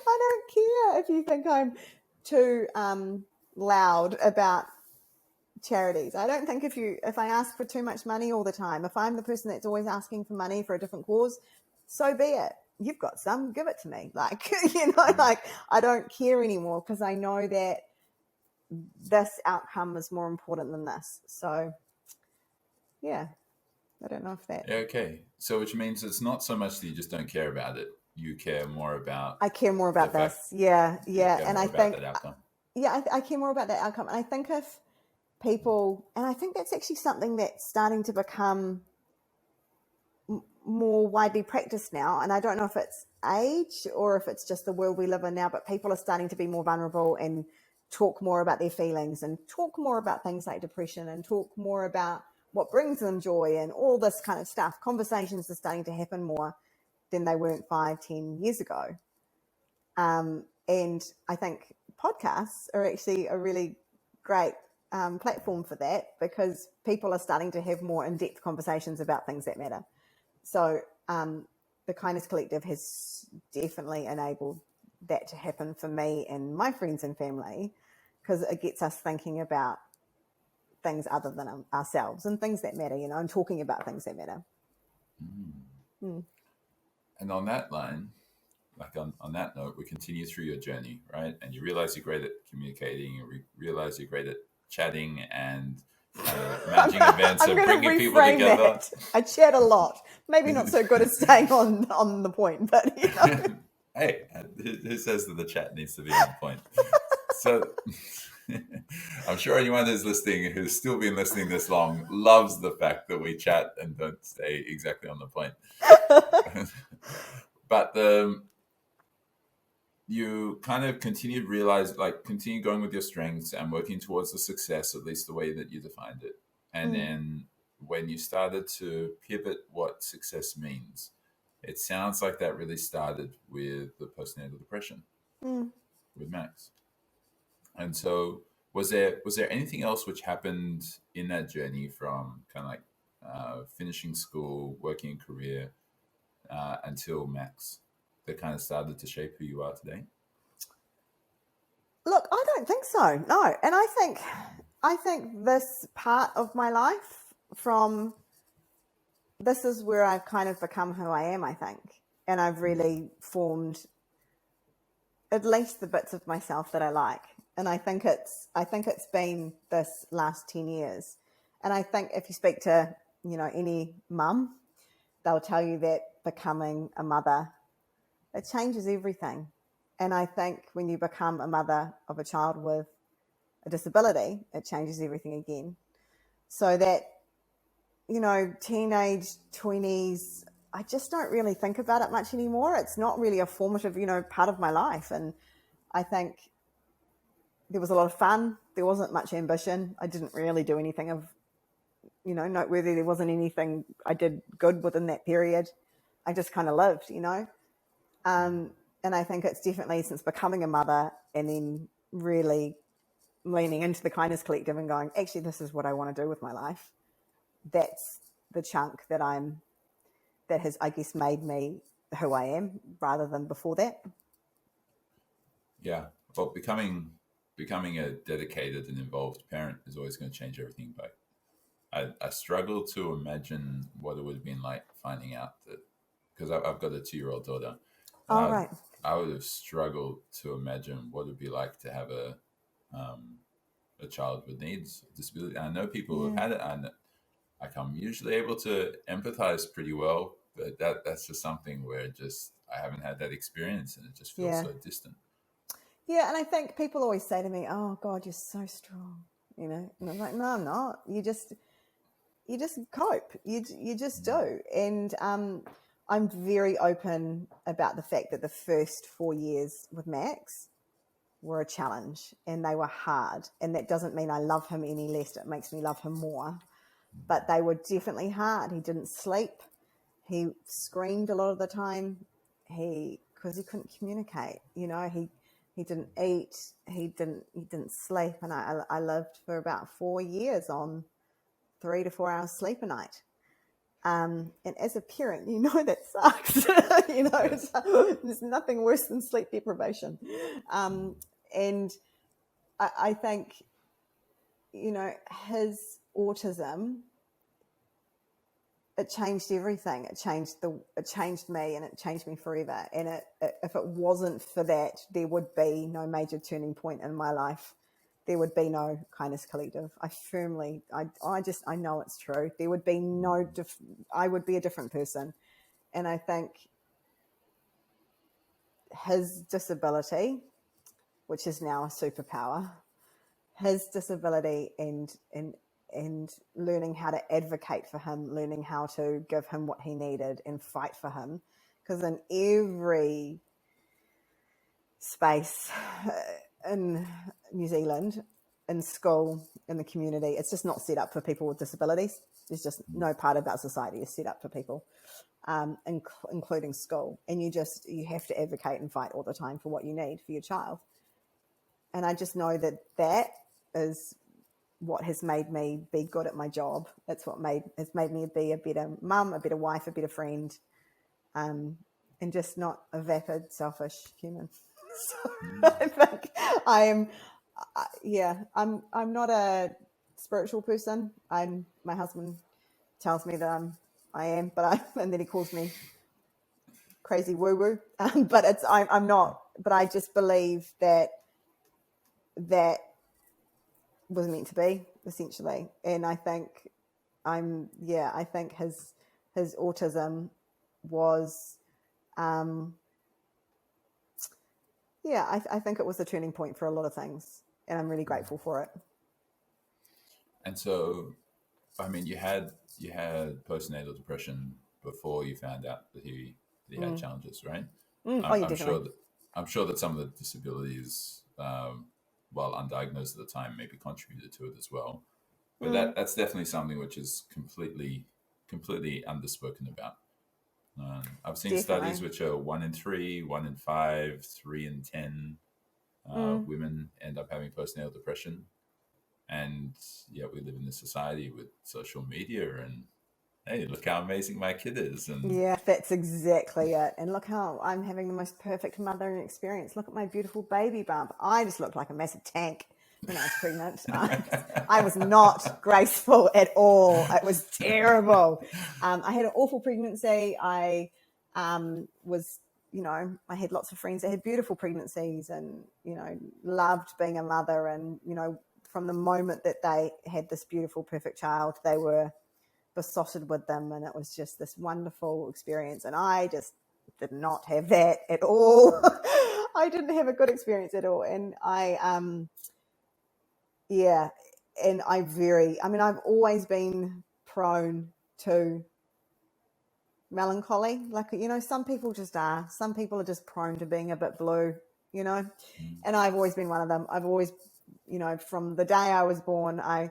I don't care if you think I'm too loud about charities. I don't think if I ask for too much money all the time, if I'm the person that's always asking for money for a different cause, so be it. You've got some, give it to me. Like, like I don't care anymore because I know that this outcome is more important than this. So yeah, I don't know if that. Okay. So which means it's not so much that you just don't care about it. You care more about. I care more about this. Yeah. And I think that outcome. Yeah, I care more about that outcome. And I think if people, and I think that's actually something that's starting to become more widely practiced now. And I don't know if it's age or if it's just the world we live in now, but people are starting to be more vulnerable and talk more about their feelings and talk more about things like depression and talk more about what brings them joy and all this kind of stuff. Conversations are starting to happen more than they weren't 5-10 years ago. And I think podcasts are actually a really great platform for that because people are starting to have more in-depth conversations about things that matter. So the Kindness Collective has definitely enabled that to happen for me and my friends and family because it gets us thinking about things other than ourselves and things that matter, and talking about things that matter. And on that line, like on that note, we continue through your journey, right? And you realize you're great at communicating, you realize you're great at chatting and managing events and bringing people together. That. I chat a lot. Maybe not so good at staying on the point, but Hey, who says that the chat needs to be on point? So I'm sure anyone who's listening, who's still been listening this long, loves the fact that we chat and don't stay exactly on the point. But you kind of continue going with your strengths and working towards the success, at least the way that you defined it. And then when you started to pivot what success means, it sounds like that really started with the postnatal depression with Max. And so was there anything else which happened in that journey from kind of like finishing school, working a career until Max that kind of started to shape who you are today? Look, I don't think so. No. And I think this part of my life this is where I've kind of become who I am, I think. And I've really formed at least the bits of myself that I like. And I think it's been this last 10 years. And I think if you speak to, any mum, they'll tell you that becoming a mother, it changes everything. And I think when you become a mother of a child with a disability, it changes everything again. So that, teenage 20s, I just don't really think about it much anymore. It's not really a formative, part of my life. And I think there was a lot of fun. There wasn't much ambition. I didn't really do anything of, noteworthy. There wasn't anything I did good within that period. I just kind of lived, And I think it's definitely since becoming a mother and then really leaning into the Kindness Collective and going, actually, this is what I want to do with my life. That's the chunk that has, I guess, made me who I am rather than before that. Yeah. Well, becoming a dedicated and involved parent is always going to change everything. But I struggle to imagine what it would have been like finding out that, because I've got a 2-year-old daughter. Right. I would have struggled to imagine what it would be like to have a child with needs, disability. I know people who have had it, and I'm usually able to empathize pretty well, but that's just something where I haven't had that experience, and it just feels so distant. Yeah, and I think people always say to me, "Oh God, you're so strong," and I'm like, "No, I'm not. You just cope. You just do." And I'm very open about the fact that the first 4 years with Max were a challenge and they were hard. And that doesn't mean I love him any less. It makes me love him more. But they were definitely hard. He didn't sleep. He screamed a lot of the time. Because he couldn't communicate. He didn't eat. He didn't sleep. And I lived for about 4 years on 3 to 4 hours sleep a night. And as a parent, that sucks. There's nothing worse than sleep deprivation. And I think, his autism, it changed everything. It changed me, and it changed me forever. And if it wasn't for that, there would be no major turning point in my life. There would be no Kindnesscollective. I know it's true. There would be I would be a different person. And I think his disability, which is now a superpower, his disability and learning how to advocate for him, learning how to give him what he needed and fight for him. Because in every space in New Zealand, in school, in the community, it's just not set up for people with disabilities. There's just no part of our society is set up for people, including school. And you have to advocate and fight all the time for what you need for your child. And I just know that is what has made me be good at my job. It's what has made me be a better mum, a better wife, a better friend, and just not a vapid, selfish human. So I think I'm not a spiritual person. My husband tells me that I am, and then he calls me crazy woo woo. But I'm not. But I just believe that was meant to be, essentially. And I think I think his autism was I think it was the turning point for a lot of things, and I'm really grateful for it. And so, I mean, you had postnatal depression before you found out that he had challenges, right? I'm sure that some of the disabilities, while undiagnosed at the time, maybe contributed to it as well. But that's definitely something which is completely underspoken about. I've seen studies which are 1 in 3, 1 in 5, 3 in 10 women end up having postnatal depression. And yet we live in a society with social media and, hey, look how amazing my kid is. And yeah, that's exactly it. And look how I'm having the most perfect mothering experience. Look at my beautiful baby bump. I just look like a massive tank when I was pregnant. I was not graceful at all. It was terrible. I had an awful pregnancy. I was, I had lots of friends that had beautiful pregnancies and, loved being a mother. And, from the moment that they had this beautiful, perfect child, they were besotted with them. And it was just this wonderful experience. And I just did not have that at all. I didn't have a good experience at all. And I've always been prone to melancholy. Like, some people just are. Some people are just prone to being a bit blue, and I've always been one of them. I've always, from the day I was born, I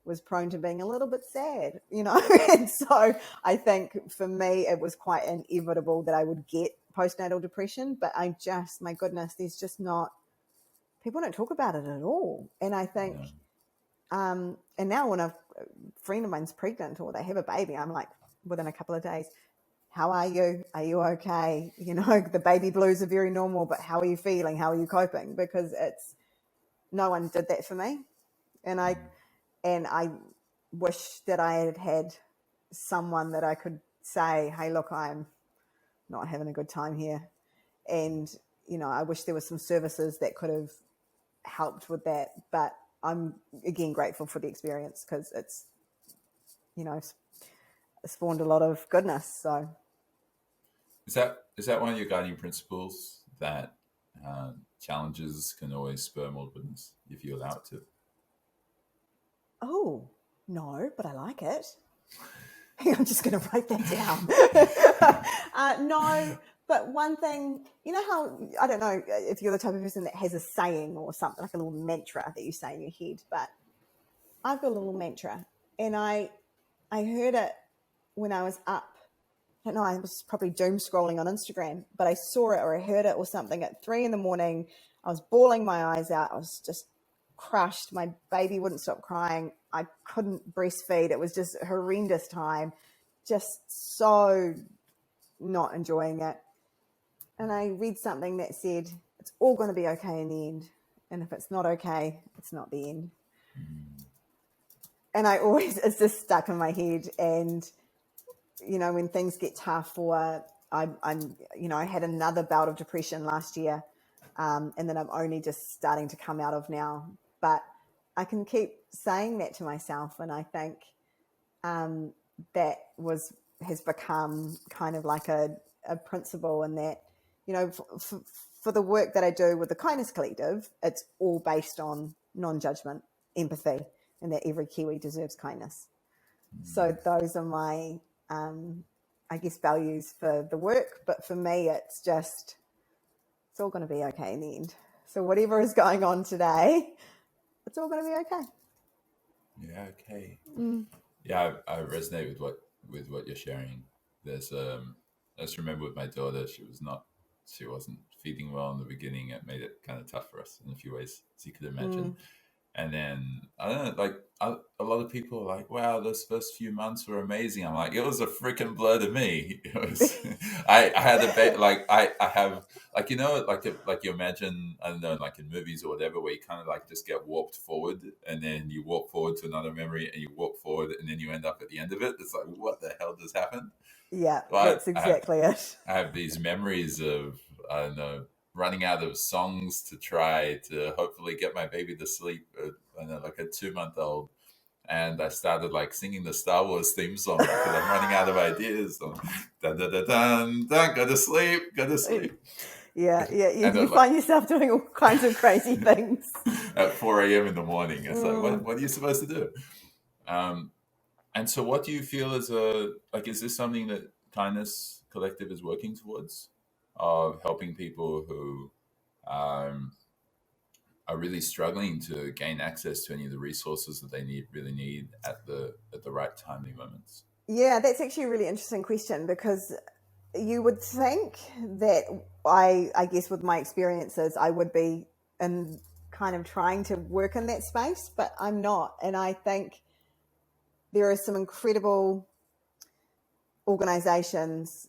was prone to being a little bit sad, and so I think for me, it was quite inevitable that I would get postnatal depression, but my goodness, there's just not, people don't talk about it at all. And I think, and now when a friend of mine's pregnant or they have a baby, I'm like, within a couple of days, how are you? Are you okay? The baby blues are very normal, but how are you feeling? How are you coping? Because no one did that for me. And I wish that I had had someone that I could say, hey, look, I'm not having a good time here. And, I wish there were some services that could have helped with that. But I'm, again, grateful for the experience because it's, spawned a lot of goodness. So is that one of your guiding principles, that challenges can always spur more goodness if you allow it to? Oh, no, but I like it. I'm just going to write that down. No, but one thing, how, I don't know if you're the type of person that has a saying or something, like a little mantra that you say in your head, but I've got a little mantra, and I heard it when I was up. I don't know, I was probably doom scrolling on Instagram, but I saw it or I heard it or something at 3 a.m. I was bawling my eyes out. I was just crushed. My baby wouldn't stop crying. I couldn't breastfeed. It was just a horrendous time. just so not enjoying it. And I read something that said, it's all going to be okay in the end. And if it's not okay, it's not the end. And it's just stuck in my head. And, you know, when things get tough, or I had another bout of depression last year, and then I'm only just starting to come out of now. But I can keep saying that to myself. And I think that has become kind of like a principle, and that, you know, for the work that I do with the Kindness Collective, it's all based on non-judgment, empathy, and that every Kiwi deserves kindness. So those are my, I guess, values for the work. But for me, it's all going to be okay in the end. So whatever is going on today, it's all going to be okay. Yeah, okay. Yeah, I resonate with what you're sharing. There's I just remember with my daughter, she wasn't feeding well in the beginning. It made it kind of tough for us in a few ways, as you could imagine. And then, I don't know, like a lot of people are like, wow, those first few months were amazing. I'm like, it was a freaking blur to me. It was, I had a like, I have, like, you know, like you imagine, I don't know, like in movies or whatever, where you kind of like just get warped forward, and then you walk forward to another memory, and you walk forward, and then you end up at the end of it. It's like, what the hell just happened? Yeah, But that's exactly it. I have these memories of, I don't know, running out of songs to try to hopefully get my baby to sleep. I know, like a 2-month-old, and I started like singing the Star Wars theme song because I'm running out of ideas. Dun, dun, dun, dun, dun, go to sleep. Yeah. You find find yourself doing all kinds of crazy things at 4 a.m. in the morning. It's like, what are you supposed to do? And so, what do you feel is is this something that Kindness Collective is working towards, of helping people who are really struggling to gain access to any of the resources that they really need at the right timely moments? Yeah, that's actually a really interesting question, because you would think that I guess with my experiences, I would be in kind of trying to work in that space, but I'm not. And I think there are some incredible organizations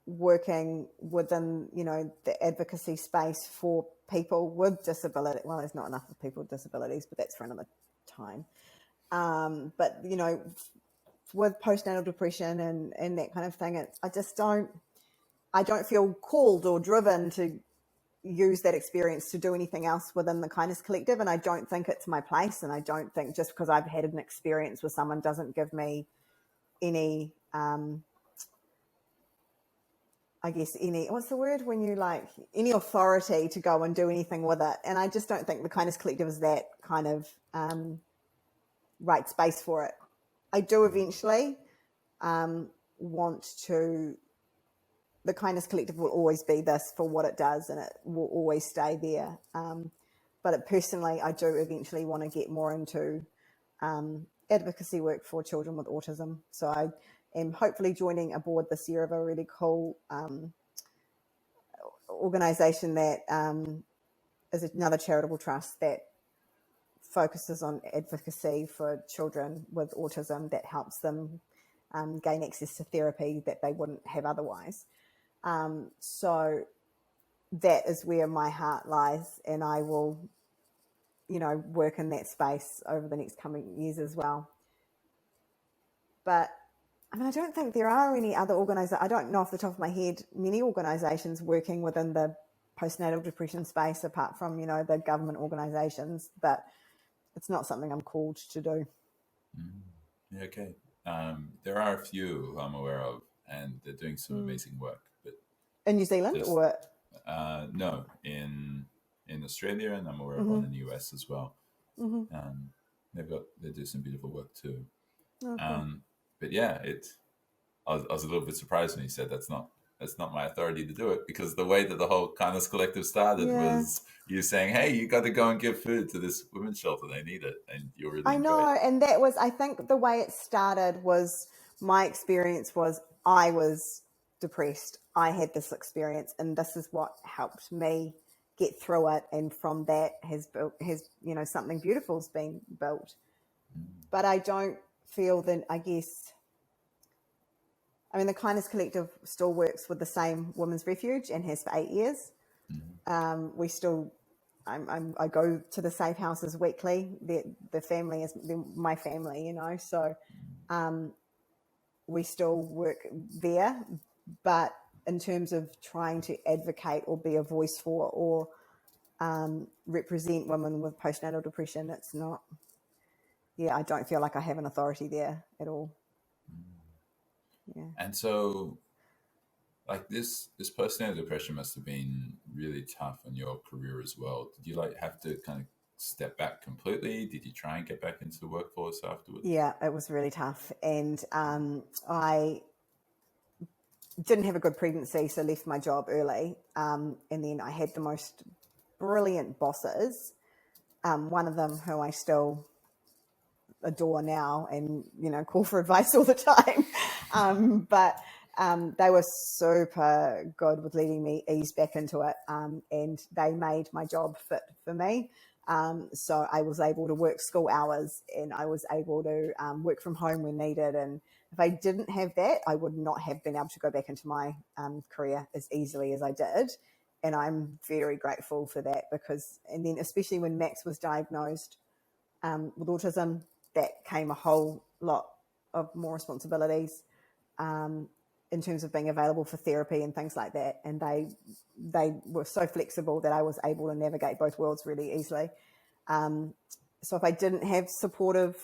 working within, you know, the advocacy space for people with disability. Well, there's not enough of people with disabilities, but that's for another time. But, you know, with postnatal depression and that kind of thing, I don't feel called or driven to use that experience to do anything else within the Kindness Collective. And I don't think it's my place. And I don't think just because I've had an experience with someone doesn't give me any, what's the word when you like any authority to go and do anything with it. And I just don't think the Kindness Collective is that kind of right space for it. I do eventually want to, the Kindness Collective will always be this for what it does, and it will always stay there. But personally, I do eventually want to get more into advocacy work for children with autism. So I am hopefully joining a board this year of a really cool organisation that is another charitable trust that focuses on advocacy for children with autism, that helps them gain access to therapy that they wouldn't have otherwise. So that is where my heart lies, and I will, you know, work in that space over the next coming years as well. But I mean, I don't think there are any other organisations. I don't know off the top of my head many organisations working within the postnatal depression space, apart from, you know, the government organisations. But it's not something I'm called to do. Yeah, okay. There are a few I'm aware of, and they're doing some amazing work. But in New Zealand, or no, in Australia, and I'm aware of one in the US as well. They do some beautiful work too. Okay. But yeah, I was a little bit surprised when you said that's not my authority to do it, because the way that the whole Kindness Collective started was you saying, hey, you got to go and give food to this women's shelter, they need it, and you really I know. And that was, I think the way it started was, my experience was I was depressed. I had this experience, and this is what helped me get through it. And from that has you know, something beautiful's been built. But I don't feel that, I guess, I mean, the Kindness Collective still works with the same women's refuge and has for 8 years. We still, I go to the safe houses weekly. The family is my family, you know, so we still work there. But in terms of trying to advocate or be a voice for or represent women with postnatal depression, it's not, I don't feel like I have an authority there at all. Yeah. And so, like this postnatal depression must have been really tough on your career as well. Did you like have to kind of step back completely? Did you try and get back into the workforce afterwards? Yeah, it was really tough. And I didn't have a good pregnancy, so left my job early. And then I had the most brilliant bosses. One of them who I still adore now and, you know, call for advice all the time. But they were super good with letting me ease back into it. And they made my job fit for me. So I was able to work school hours and I was able to work from home when needed. And if I didn't have that, I would not have been able to go back into my career as easily as I did. And I'm very grateful for that because, and then especially when Max was diagnosed with autism, that came a whole lot of more responsibilities in terms of being available for therapy and things like that. And they were so flexible that I was able to navigate both worlds really easily. So if I didn't have supportive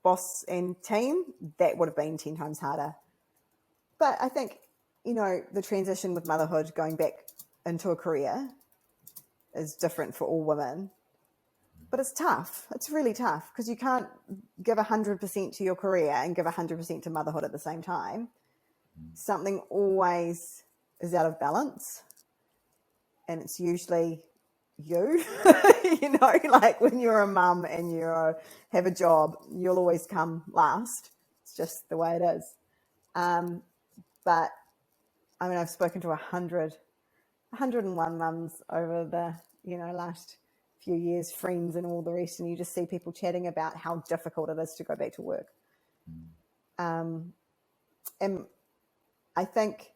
boss and team, that would have been 10 times harder. But I think, you know, the transition with motherhood, going back into a career is different for all women. But it's tough. It's really tough because you can't give 100% to your career and give 100% to motherhood at the same time. Something always is out of balance. And it's usually you, you know, like when you're a mum and you have a job, you'll always come last. It's just the way it is. But I mean, I've spoken to 101 mums over the, you know, last few years, friends and all the rest, and you just see people chatting about how difficult it is to go back to work. And I think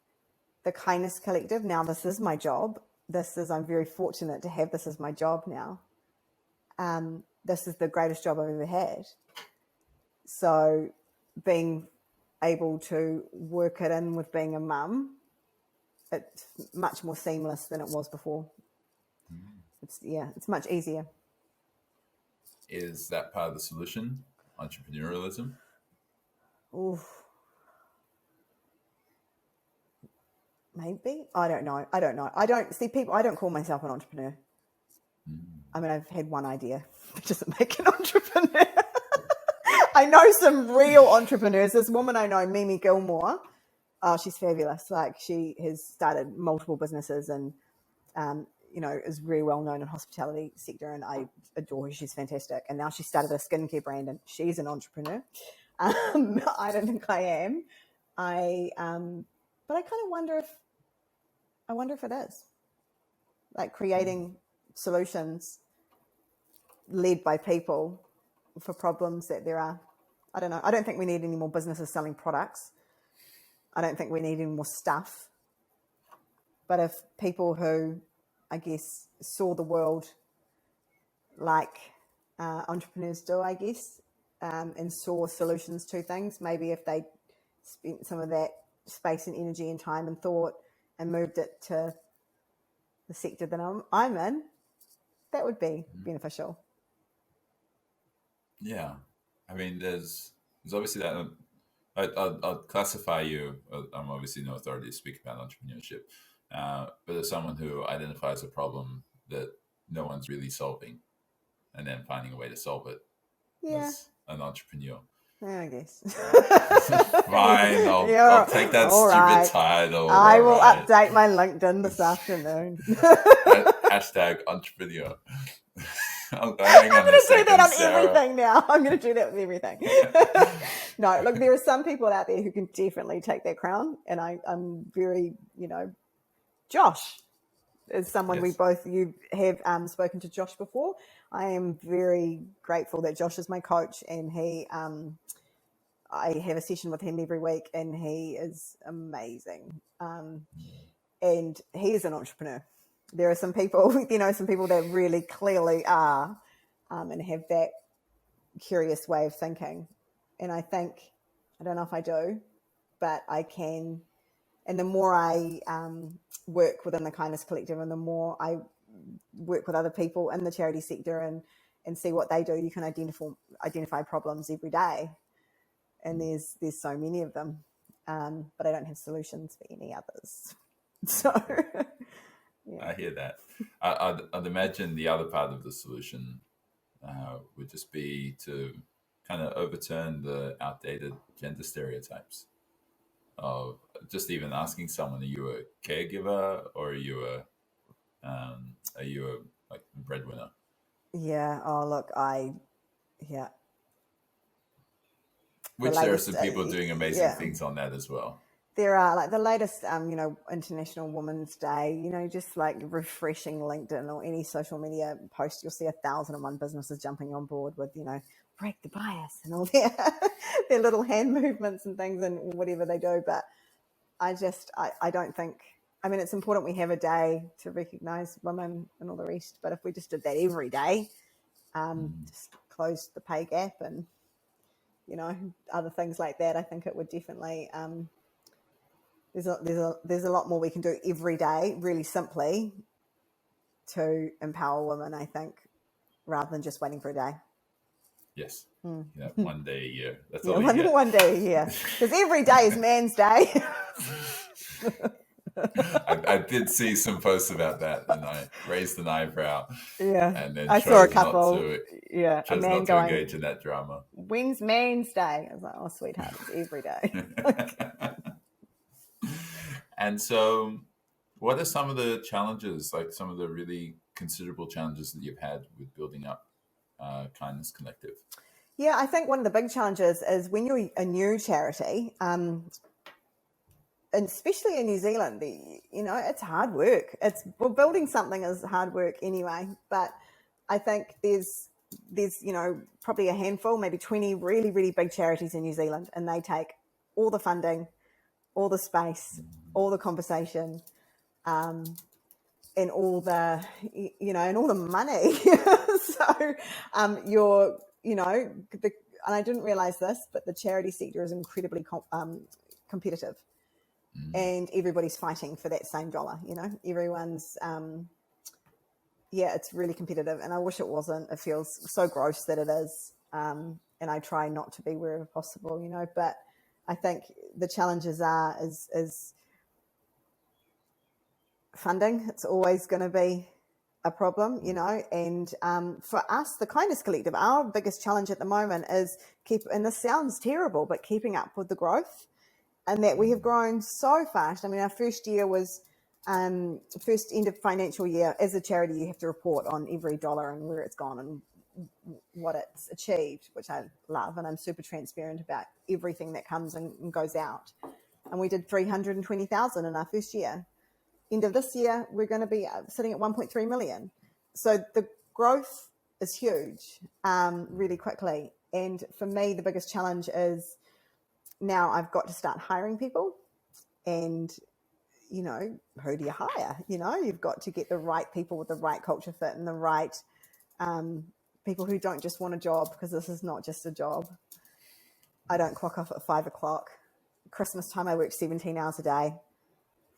the Kindness Collective, now this is my job. I'm very fortunate to have this as my job now. This is the greatest job I've ever had. So being able to work it in with being a mum, it's much more seamless than it was before. It's much easier. Is that part of the solution? Entrepreneurialism? Oof. Maybe. I don't know. I don't call myself an entrepreneur. I mean, I've had one idea. It doesn't make an entrepreneur. I know some real entrepreneurs. This woman I know, Mimi Gilmore, she's fabulous. Like, she has started multiple businesses and, you know, is very well known in hospitality sector, and I adore her. She's fantastic. And now she started a skincare brand, and she's an entrepreneur. I don't think I am. But I kind of wonder if it is, like creating solutions led by people for problems that there are. I don't know. I don't think we need any more businesses selling products. I don't think we need any more stuff. But if people who, I guess, saw the world like entrepreneurs do, I guess, and saw solutions to things, maybe if they spent some of that space and energy and time and thought and moved it to the sector that I'm in, that would be beneficial. Yeah. I mean, there's obviously that. I'll classify you. I'm obviously no authority to speak about entrepreneurship, but as someone who identifies a problem that no one's really solving, and then finding a way to solve it. Yeah. As an entrepreneur. Yeah, I guess. Fine, I'll take that stupid right. title. I will update my LinkedIn this afternoon. Hashtag entrepreneur. I'm going to do that on Sarah. everything now. I'm going to do that with everything. No, look, there are some people out there who can definitely take that crown. And I'm very, you know, Josh is someone you have spoken to Josh before. I am very grateful that Josh is my coach, and he I have a session with him every week, and he is amazing. And he is an entrepreneur. There are some people, some people that really clearly are, and have that curious way of thinking. And I don't know if I do, but I can. And the more I work within the Kindness Collective, and the more I work with other people in the charity sector and see what they do, you can identify problems every day. And there's so many of them, but I don't have solutions for any others. So I hear that. I'd imagine the other part of the solution would just be to kind of overturn the outdated gender stereotypes of just even asking someone, are you a caregiver or are you a like breadwinner? Yeah. Oh, look, yeah. Which there are some people doing amazing things on that as well. There are, like the latest, International Women's Day, just like refreshing LinkedIn or any social media post, you'll see 1,001 businesses jumping on board with, break the bias and all their little hand movements and things and whatever they do. But I don't think, it's important we have a day to recognise women and all the rest. But if we just did that every day, just close the pay gap and, other things like that, I think it would definitely... There's a lot more we can do every day, really simply, to empower women, I think, rather than just waiting for a day. Yes. Yeah, one day a year. That's all you get. One day a year. Because every day is Man's Day. I did see some posts about that, and I raised an eyebrow. Yeah. And then I saw a couple. A man not to engage in that drama. When's Man's Day? I was like, oh, sweetheart, it's every day. And so what are some of the challenges, like some of the really considerable challenges that you've had with building up Kindness Collective? Yeah, I think one of the big challenges is when you're a new charity, and especially in New Zealand, it's hard work. Building something is hard work anyway, but I think there's probably a handful, maybe 20 really, really big charities in New Zealand, and they take all the funding, all the space, all the conversation, and all the, and all the money. So and I didn't realize this, but the charity sector is incredibly competitive, and everybody's fighting for that same dollar. Everyone's, it's really competitive, and I wish it wasn't. It feels so gross that it is, and I try not to be wherever possible, but I think the challenges is funding. It's always going to be a problem, and for us, the Kindness Collective, our biggest challenge at the moment is and this sounds terrible, but keeping up with the growth, and that we have grown so fast. Our first year was first end of financial year. As a charity, you have to report on every dollar and where it's gone and what it's achieved, which I love, and I'm super transparent about everything that comes and goes out. And we did 320,000 in our first year. End of this year, we're going to be sitting at 1.3 million. So the growth is huge, really quickly. And for me, the biggest challenge is now I've got to start hiring people, and who do you hire? You've got to get the right people with the right culture fit and the right people who don't just want a job, because this is not just a job. I don't clock off at 5 o'clock. Christmas time, I work 17 hours a day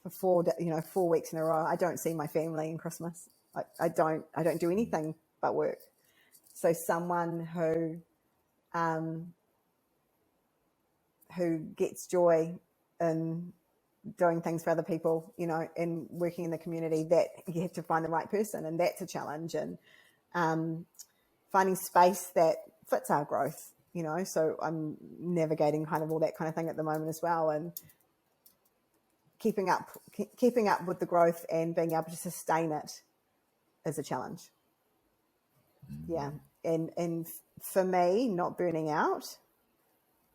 for 4 weeks in a row. I don't see my family in Christmas. I don't do anything but work. So someone who gets joy in doing things for other people, and working in the community, that you have to find the right person, and that's a challenge. And finding space that fits our growth, so I'm navigating kind of all that kind of thing at the moment as well, and keeping up with the growth and being able to sustain it is a challenge. Yeah. And for me, not burning out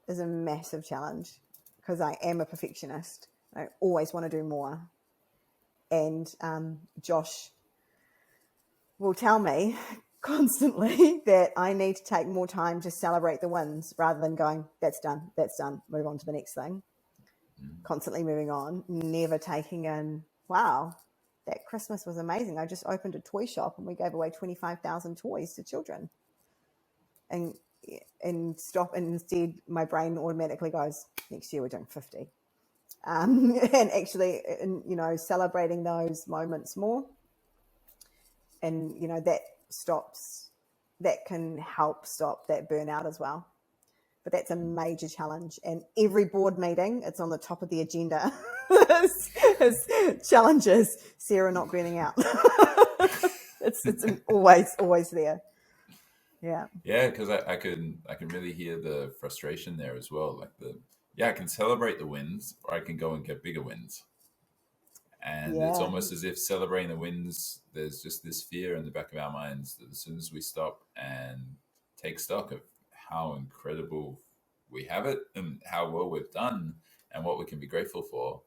is a massive challenge, because I am a perfectionist. I always want to do more. And Josh will tell me constantly that I need to take more time to celebrate the wins rather than going, that's done, move on to the next thing. Constantly moving on, never taking in, wow, that Christmas was amazing. I just opened a toy shop and we gave away 25,000 toys to children. And instead my brain automatically goes, next year we're doing 50. And actually, celebrating those moments more. And, that can help stop that burnout as well. But that's a major challenge. And every board meeting, it's on the top of the agenda. His challenge is Sarah not burning out. it's always there. Yeah. Yeah, because I can really hear the frustration there as well. Like I can celebrate the wins, or I can go and get bigger wins. And it's almost as if celebrating the wins, there's just this fear in the back of our minds that as soon as we stop and take stock of how incredible we have it and how well we've done and what we can be grateful for,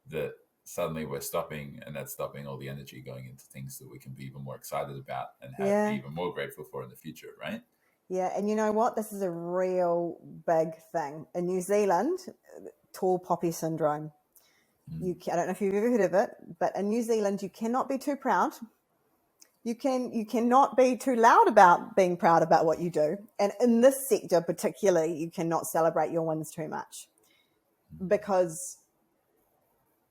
that suddenly we're stopping, and that's stopping all the energy going into things that we can be even more excited about and be even more grateful for in the future, right? Yeah, and you know what? This is a real big thing. In New Zealand, tall poppy syndrome. I don't know if you've ever heard of it, but in New Zealand, you cannot be too proud. You cannot be too loud about being proud about what you do. And in this sector particularly, you cannot celebrate your wins too much. Because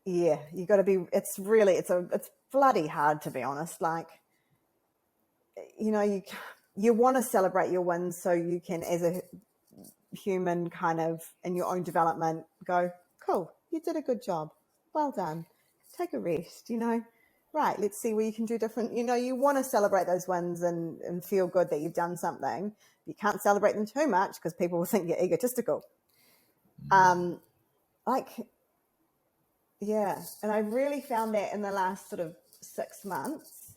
you got to be, it's bloody hard, to be honest. Like, you want to celebrate your wins so you can, as a human, kind of in your own development, go, cool, you did a good job. Well done. Take a rest, Right, let's see where you can do different. You want to celebrate those wins and feel good that you've done something. You can't celebrate them too much because people will think you're egotistical. And I really found that in the last sort of 6 months.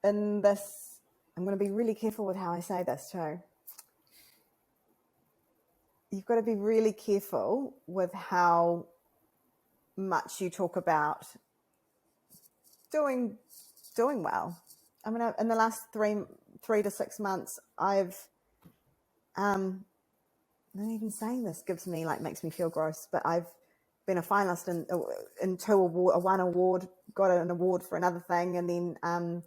In this, I'm going to be really careful with how I say this too. You've got to be really careful with how much you talk about doing well. I mean, in the last 3 to 6 months, I've not even saying this makes me feel gross, but I've been a finalist in 2 awards, 1 award, got an award for another thing, and then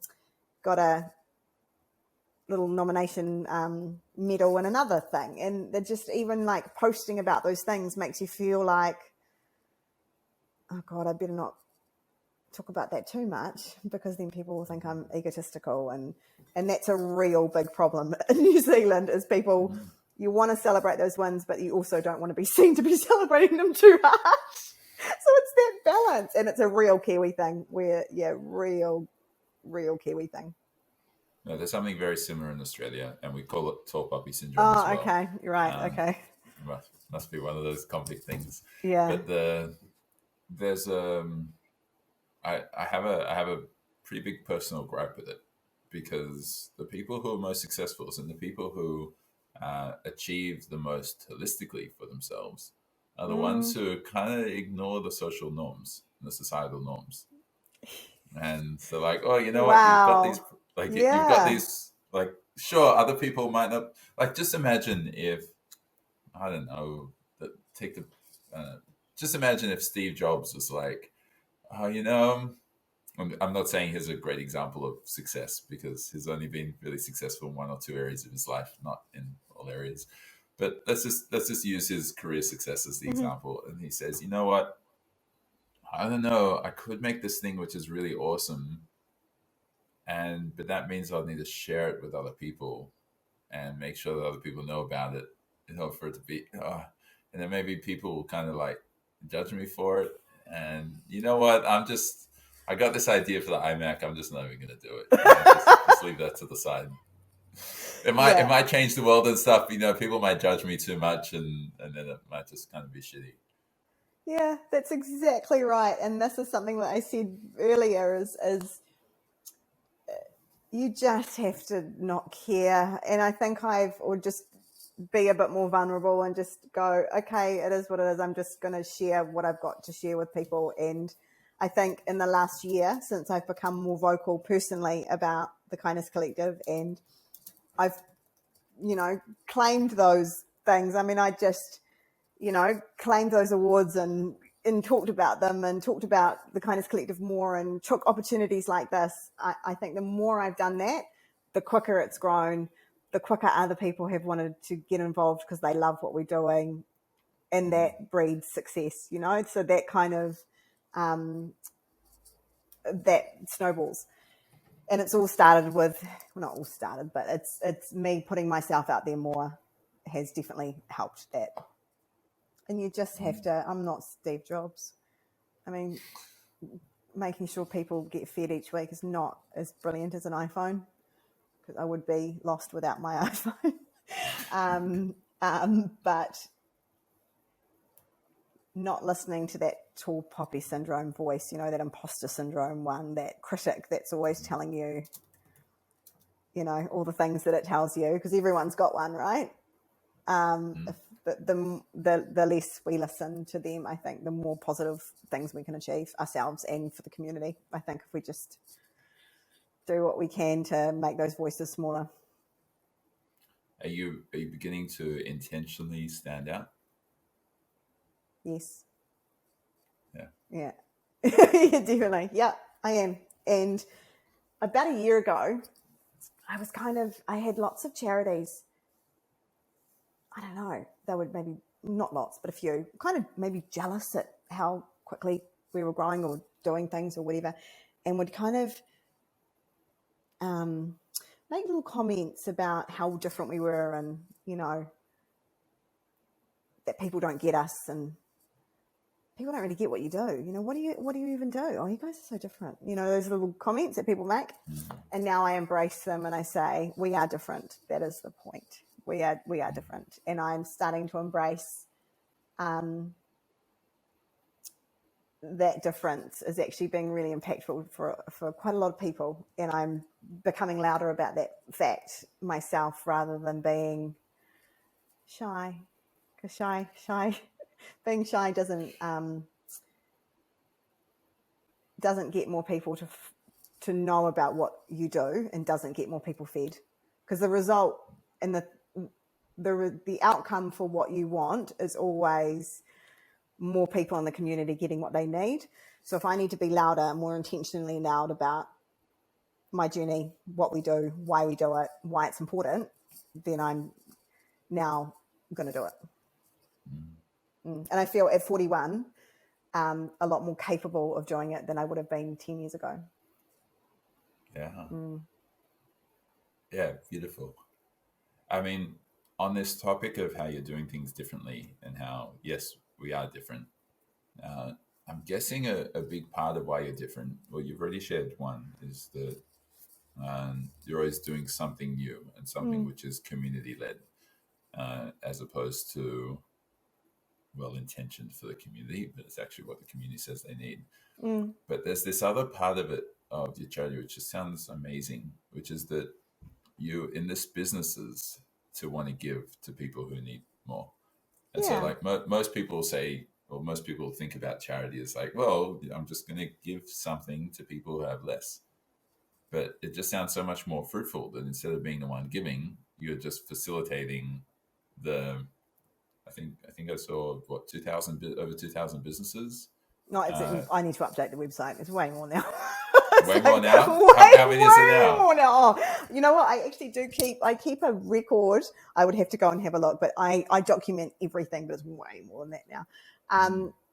got a little nomination medal in another thing. And they're just, even like posting about those things makes you feel like, oh God, I better not talk about that too much, because then people will think I'm egotistical. And that's a real big problem in New Zealand, is people, you want to celebrate those wins, but you also don't want to be seen to be celebrating them too hard. So it's that balance. And it's a real Kiwi thing real Kiwi thing. No, there's something very similar in Australia, and we call it tall puppy syndrome as well. Oh, okay. You're right. Okay. Must be one of those conflict things. Yeah. But there's I have a pretty big personal gripe with it, because the people who are most successful and the people who achieve the most holistically for themselves are the ones who kind of ignore the social norms and the societal norms. And so, like, oh, you know what? Wow. You've got these, like, you've got these, like, sure, other people might not, like, just imagine if, I don't know, just imagine if Steve Jobs was like, oh, I'm not saying he's a great example of success, because he's only been really successful in 1 or 2 areas of his life, not in all areas. But let's just use his career success as the example. And he says, you know what? I don't know. I could make this thing which is really awesome, but that means I'll need to share it with other people and make sure that other people know about it, for it to be. And then maybe people will kind of like judge me for it. And you know what? I got this idea for the iMac. I'm just not even going to do it. Just leave that to the side. It might change the world and stuff. People might judge me too much, and then it might just kind of be shitty. Yeah, that's exactly right. And this is something that I said earlier is you just have to not care. And I think or just be a bit more vulnerable and just go, okay, it is what it is. I'm just going to share what I've got to share with people. And I think in the last year, since I've become more vocal personally about the Kindness Collective, and I've, claimed those things. I mean, I just, claimed those awards and talked about them and talked about the Kindness Collective more and took opportunities like this. I think the more I've done that, the quicker it's grown, the quicker other people have wanted to get involved because they love what we're doing, and that breeds success, so that kind of that snowballs. And it's all started with, well, not all started, but it's me putting myself out there more has definitely helped that. And you just have to, I'm not Steve Jobs. I mean, making sure people get fed each week is not as brilliant as an iPhone, because I would be lost without my iPhone. But not listening to that tall poppy syndrome voice, that imposter syndrome one, that critic that's always telling you, all the things that it tells you, because everyone's got one, right? The less we listen to them, I think, the more positive things we can achieve ourselves and for the community. I think if we just do what we can to make those voices smaller. Are you beginning to intentionally stand out? Yes. Yeah. Yeah. Yeah, definitely. Yeah, I am. And about a year ago, I had lots of charities. I don't know, they were maybe not lots, but a few, kind of maybe jealous at how quickly we were growing or doing things or whatever, and would kind of make little comments about how different we were, and, that people don't get us, and people don't really get what you do. What do you even do? Oh, you guys are so different. Those little comments that people make. And now I embrace them and I say, we are different. That is the point. We are different. And I'm starting to embrace that difference is actually being really impactful for quite a lot of people. And I'm becoming louder about that fact myself, rather than being shy. Because being shy doesn't get more people to know about what you do, and doesn't get more people fed, because the result and the outcome for what you want is always more people in the community getting what they need. So if I need to be louder, more intentionally loud about my journey, what we do, why we do it, why it's important, then I'm now going to do it. And I feel at 41 a lot more capable of doing it than I would have been 10 years ago. Yeah. Yeah, beautiful. I mean, on this topic of how you're doing things differently and how, yes, we are different, I'm guessing a big part of why you're different, well, you've already shared one, is that you're always doing something new and something which is community-led, as opposed to well-intentioned for the community, but it's actually what the community says they need. But there's this other part of it, of your charity, which just sounds amazing, which is that you in this businesses to want to give to people who need more. And so like most people say, or most people think about charity as like, well, I'm just going to give something to people who have less. But it just sounds so much more fruitful that instead of being the one giving, you're just facilitating the, I think I saw over 2,000 businesses. No, I need to update the website. It's way more now. Way more now? How many is it now? More now. Oh, you know what? I actually keep a record. I would have to go and have a look, but I document everything, but it's way more than that now.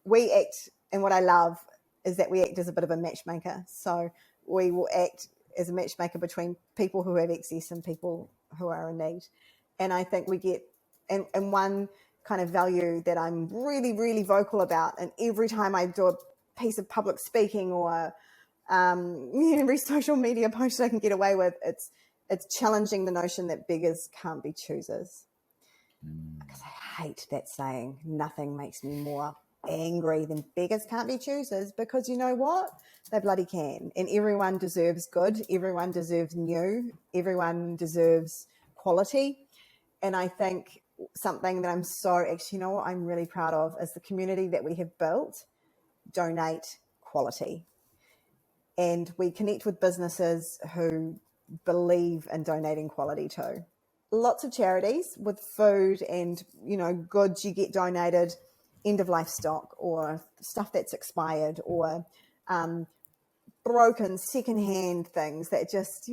We act, and what I love is that we act as a bit of a matchmaker. So we will act as a matchmaker between people who have access and people who are in need. And I think we get, and one kind of value that I'm really, really vocal about, and every time I do a piece of public speaking or every social media post I can get away with, it's challenging the notion that beggars can't be choosers. Because I hate that saying. Nothing makes me more angry than beggars can't be choosers, because you know what? They bloody can. And everyone deserves good. Everyone deserves new. Everyone deserves quality. And I think something that I'm I'm really proud of is the community that we have built donate quality. And we connect with businesses who believe in donating quality to. Lots of charities with food and, goods you get donated, end of life stock or stuff that's expired or broken secondhand things that just,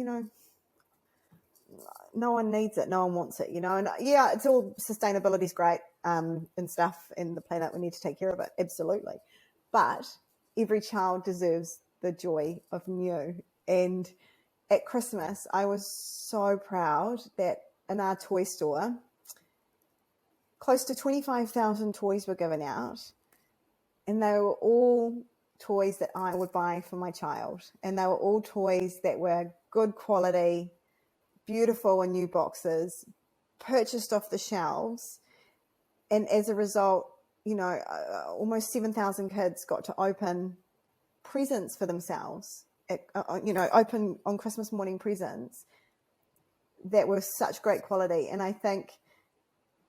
no one needs it, no one wants it, and yeah, it's all, sustainability is great and stuff, and the planet, we need to take care of it, absolutely, but every child deserves the joy of new. And at Christmas, I was so proud that in our toy store, close to 25,000 toys were given out, and they were all toys that I would buy for my child, and they were all toys that were good quality, beautiful in new boxes, purchased off the shelves. And as a result, almost 7,000 kids got to open presents for themselves, open on Christmas morning presents that were such great quality. And I think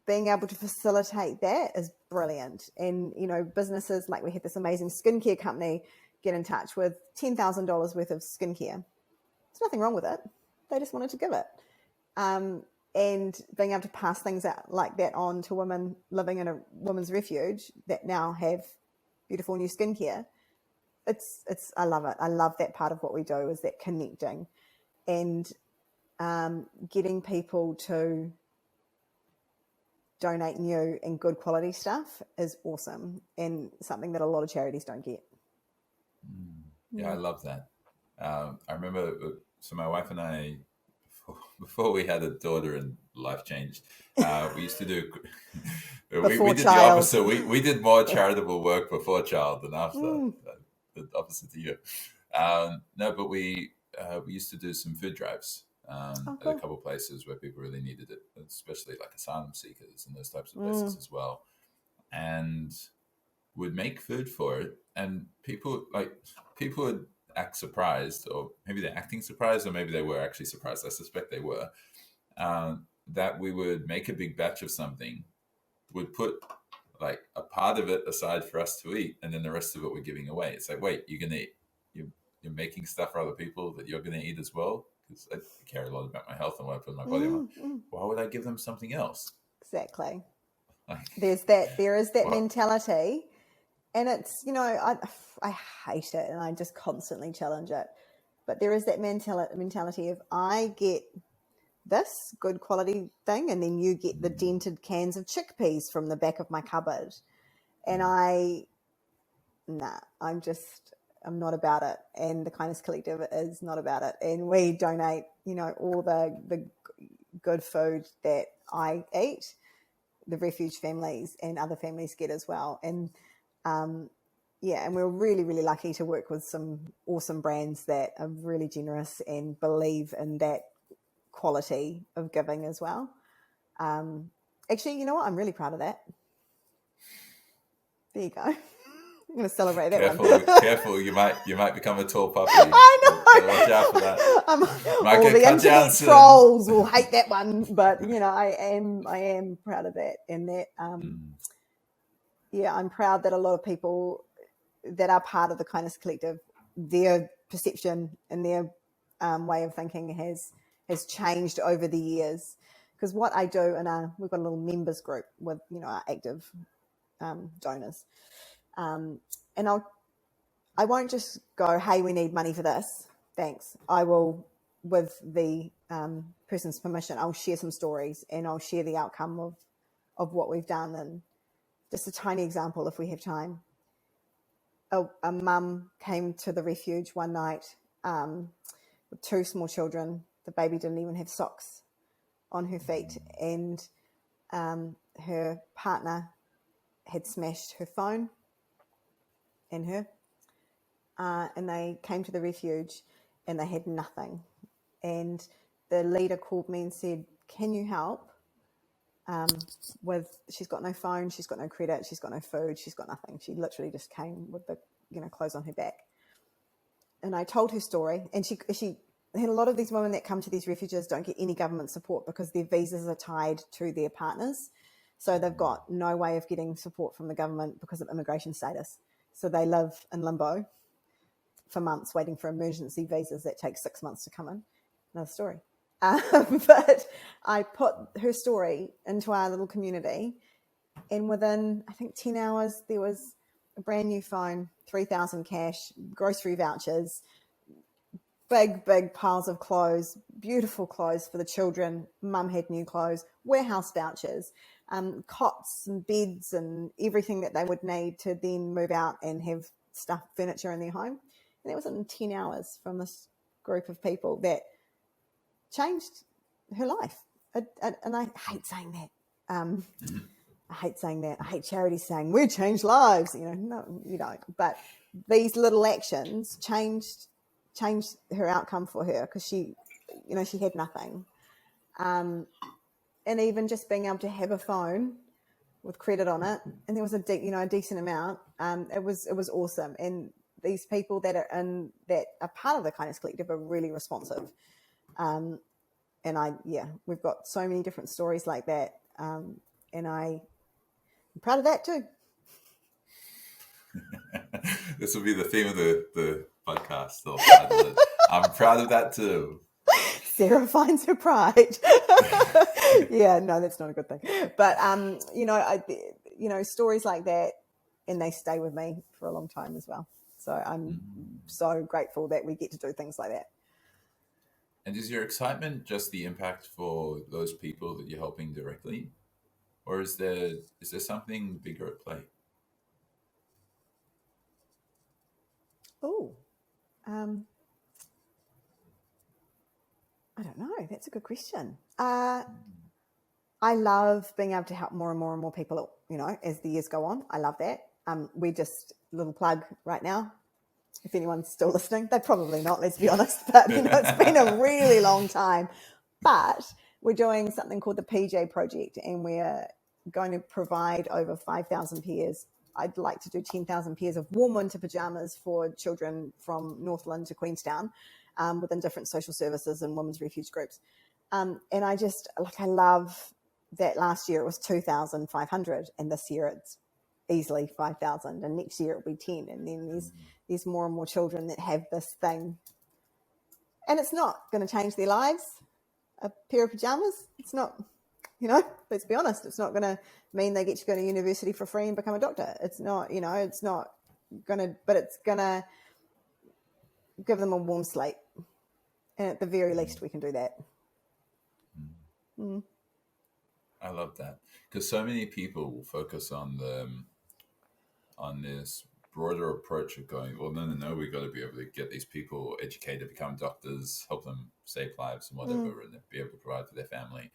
being able to facilitate that is brilliant. And, businesses, like we had this amazing skincare company get in touch with $10,000 worth of skincare. There's nothing wrong with it. They just wanted to give it. And being able to pass things out like that on to women living in a women's refuge that now have beautiful new skincare. I love it. I love that part of what we do, is that connecting and getting people to donate new and good quality stuff is awesome, and something that a lot of charities don't get. Yeah, I love that. I remember, so my wife and I, before we had a daughter and life changed, we used to do, we did the opposite. We did more charitable work before child than after, the opposite to you. No, but we used to do some food drives at a couple of places where people really needed it, especially like asylum seekers and those types of places as well. And would make food for it, and people would act surprised, or maybe they're acting surprised, or maybe they were actually surprised. I suspect they were, that we would make a big batch of something, would put like a part of it aside for us to eat, and then the rest of it we're giving away. It's like, wait, you're making stuff for other people that you're going to eat as well? Because I care a lot about my health and what I put in my body. Why would I give them something else? Exactly. There is that mentality. And it's, I hate it, and I just constantly challenge it. But there is that mentality of, I get this good quality thing, and then you get the dented cans of chickpeas from the back of my cupboard. And I'm not about it. And the Kindness Collective is not about it. And we donate, all the good food that I eat, the refuge families and other families get as well. And and we're really, really lucky to work with some awesome brands that are really generous and believe in that quality of giving as well. Actually, you know what? I'm really proud of that. There you go. I'm going to celebrate that one. Careful, you might become a tall puppy. I know. So watch out for that. All the internet trolls will hate that one, but I am proud of that, and that I'm proud that a lot of people that are part of the Kindness Collective, their perception and their way of thinking has changed over the years. Because what I do, we've got a little members group with our active donors, and I won't just go, hey, we need money for this, thanks. I will, with the person's permission, I'll share some stories, and I'll share the outcome of what we've done. And just a tiny example, if we have time. A mum came to the refuge one night with two small children. The baby didn't even have socks on her feet, and her partner had smashed her phone and her. And they came to the refuge and they had nothing. And the leader called me and said, can you help? She's got no phone, she's got no credit, she's got no food, she's got nothing. She literally just came with the clothes on her back. And I told her story, and she had a lot of these women that come to these refuges don't get any government support because their visas are tied to their partners. So they've got no way of getting support from the government because of immigration status. So they live in limbo for months waiting for emergency visas that take 6 months to come in. another story. But I put her story into our little community, and within, I think, 10 hours, there was a brand new phone, 3,000 cash, grocery vouchers, big piles of clothes, beautiful clothes for the children. Mum had new clothes, warehouse vouchers, cots and beds and everything that they would need to then move out and have furniture in their home. And that was in 10 hours from this group of people that changed her life. And I hate saying that. I hate saying that. I hate charities saying we change lives. No, you don't. But these little actions changed her outcome for her, because she had nothing. And even just being able to have a phone with credit on it, and there was a decent amount. It was awesome. And these people that are part of the Kindness Collective are really responsive. And we've got so many different stories like that. And I'm proud of that too. This will be the theme of the podcast. I'm proud of that too. Sarah finds her pride. Yeah, no, that's not a good thing. But stories like that, and they stay with me for a long time as well. So I'm so grateful that we get to do things like that. And is your excitement just the impact for those people that you're helping directly, or is there something bigger at play? Oh, I don't know. That's a good question. I love being able to help more and more and more people, as the years go on. I love that. We just, little plug right now, if anyone's still listening, they're probably not, let's be honest, but it's been a really long time. But we're doing something called the PJ Project, and we're going to provide over 5,000 pairs. I'd like to do 10,000 pairs of warm winter pajamas for children from Northland to Queenstown, within different social services and women's refuge groups. And I love that last year it was 2,500, and this year it's easily 5,000, and next year it'll be 10. And then there's more and more children that have this thing. And it's not going to change their lives, a pair of pajamas. It's not, let's be honest, it's not going to mean they get to go to university for free and become a doctor. It's not, it's not going to, but it's going to give them a warm sleep. And at the very least, we can do that. I love that, because so many people will focus on this broader approach of going, well, no, we've got to be able to get these people educated, become doctors, help them save lives and whatever, and be able to provide for their family.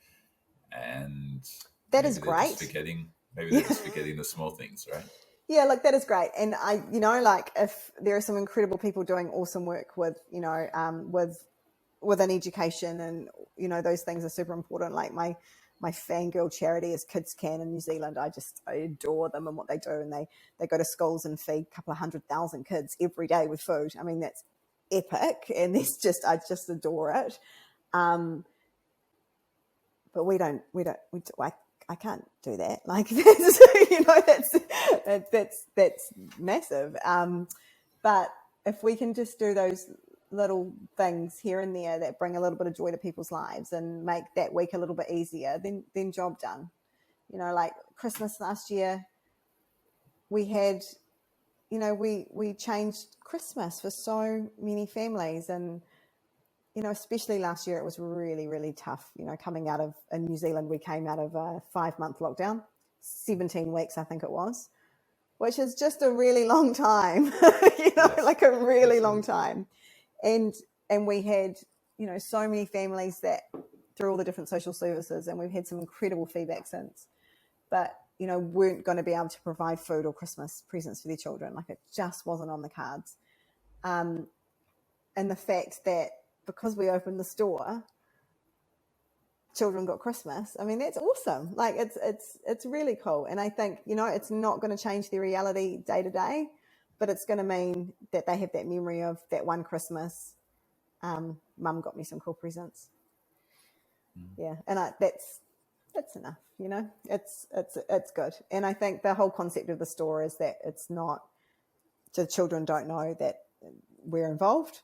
And that is great. Maybe they're just forgetting the small things, right? Yeah, that is great. And I, if there are some incredible people doing awesome work with, within education, and, those things are super important. Like my fangirl charity is Kids Can in New Zealand. I adore them and what they do. And they go to schools and feed a couple of 100,000 kids every day with food. I mean, that's epic. And I just adore it. But I can't do that. That's massive. But if we can just do those little things here and there that bring a little bit of joy to people's lives and make that week a little bit easier, then job done. Like Christmas last year, we had, we changed Christmas for so many families. And, especially last year, it was really, really tough. Coming out of, in New Zealand, we came out of a 5-month lockdown, 17 weeks, I think it was, which is just a really long time, like a really long time. And we had, so many families that through all the different social services, and we've had some incredible feedback since, but, weren't going to be able to provide food or Christmas presents for their children. Like, it just wasn't on the cards. And the fact that because we opened the store, children got Christmas. I mean, that's awesome. Like, it's really cool. And I think, it's not going to change their reality day to day, but it's going to mean that they have that memory of that one Christmas. Mum got me some cool presents. Yeah. And that's enough, it's good. And I think the whole concept of the store is that it's not, the children don't know that we're involved.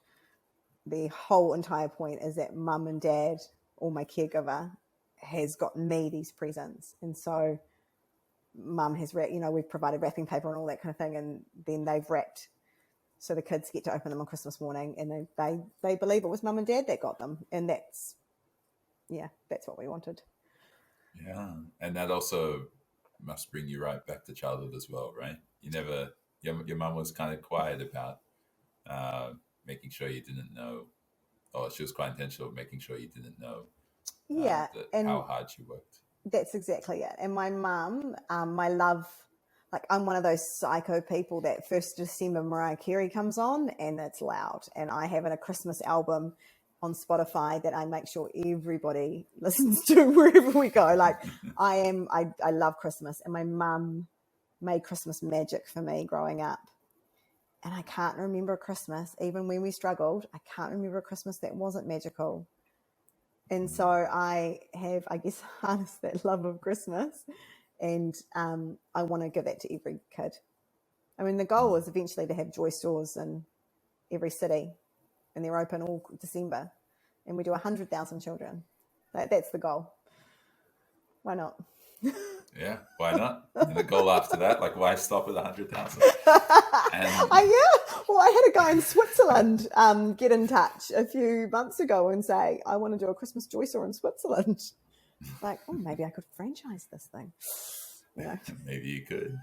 the whole entire point is that mum and dad, or my caregiver, has gotten me these presents. And so mum has we've provided wrapping paper and all that kind of thing, and then they've wrapped so the kids get to open them on Christmas morning, and they believe it was mum and dad that got them. And that's what we wanted. Yeah. And that also must bring you right back to childhood as well, right? Your mum was kind of quiet about making sure you didn't know, or she was quite intentional of making sure you didn't know how hard she worked. That's exactly it. And my mum, my love, like I'm one of those psycho people that 1st December Mariah Carey comes on and it's loud. And I have a Christmas album on Spotify that I make sure everybody listens to wherever we go. Like I love Christmas, and my mum made Christmas magic for me growing up. And I can't remember a Christmas, even when we struggled, I can't remember a Christmas that wasn't magical. And so I have, I guess, harnessed that love of Christmas, and I want to give that to every kid. I mean, the goal is eventually to have joy stores in every city, and they're open all December, and we do 100,000 children. That's the goal. Why not? Yeah, why not? And the goal after that, like, why stop at 100,000? Well, I had a guy in Switzerland get in touch a few months ago and say, I want to do a Christmas joy store in Switzerland. Like, oh, maybe I could franchise this thing. Maybe you could.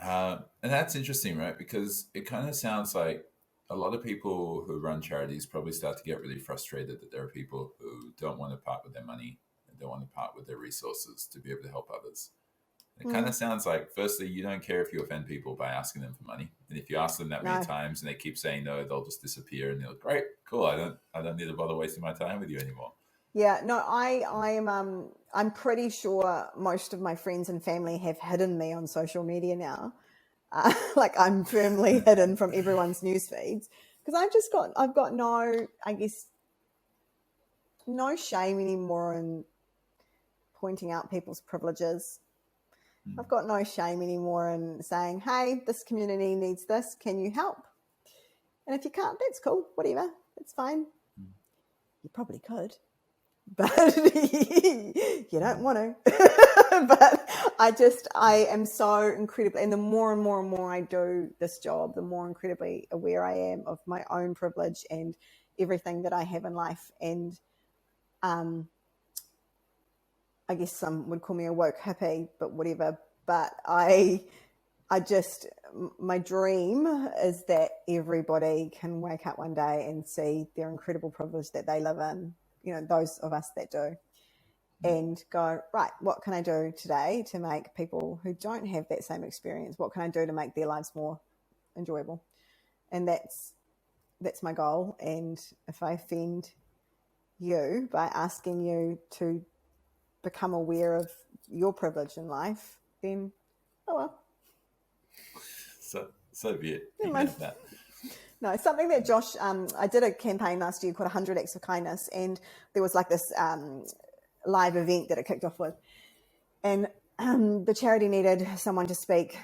And that's interesting, right? Because it kind of sounds like a lot of people who run charities probably start to get really frustrated that there are people who don't want to part with their money and don't want to part with their resources to be able to help others. It kind of sounds like, firstly, you don't care if you offend people by asking them for money. And if you ask them that many times and they keep saying no, they'll just disappear, and they're like, great, cool, I don't need to bother wasting my time with you anymore. Yeah, no, I'm pretty sure most of my friends and family have hidden me on social media now. Like I'm firmly hidden from everyone's news feeds, because I've got no, I guess, no shame anymore in pointing out people's privileges. I've got no shame anymore in saying, hey, this community needs this. Can you help? And if you can't, that's cool. Whatever. It's fine. You probably could, but you don't want to. But I am so incredibly, and the more and more and more I do this job, the more incredibly aware I am of my own privilege and everything that I have in life. And I guess some would call me a woke hippie, but whatever. But my dream is that everybody can wake up one day and see their incredible privilege that they live in, those of us that do, and go, right, what can I do today to make people who don't have that same experience, what can I do to make their lives more enjoyable? And that's my goal. And if I offend you by asking you to become aware of your privilege in life, then oh well. So be it. No, something that Josh, I did a campaign last year called 100 Acts of Kindness, and there was like this live event that it kicked off with, and the charity needed someone to speak,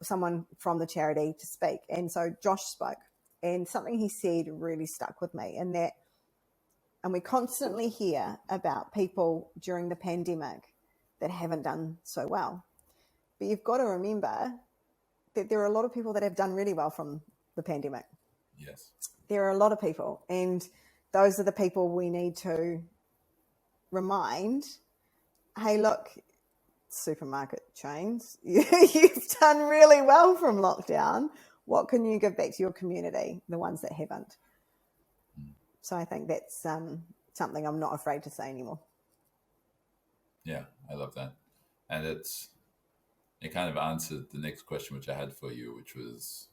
someone from the charity to speak, and so Josh spoke, and something he said really stuck with me, and we constantly hear about people during the pandemic that haven't done so well. But you've got to remember that there are a lot of people that have done really well from the pandemic. Yes. There are a lot of people, and those are the people we need to remind, hey, look, supermarket chains, you've done really well from lockdown. What can you give back to your community, the ones that haven't? So I think that's something I'm not afraid to say anymore. Yeah, I love that. And it kind of answered the next question which I had for you, which was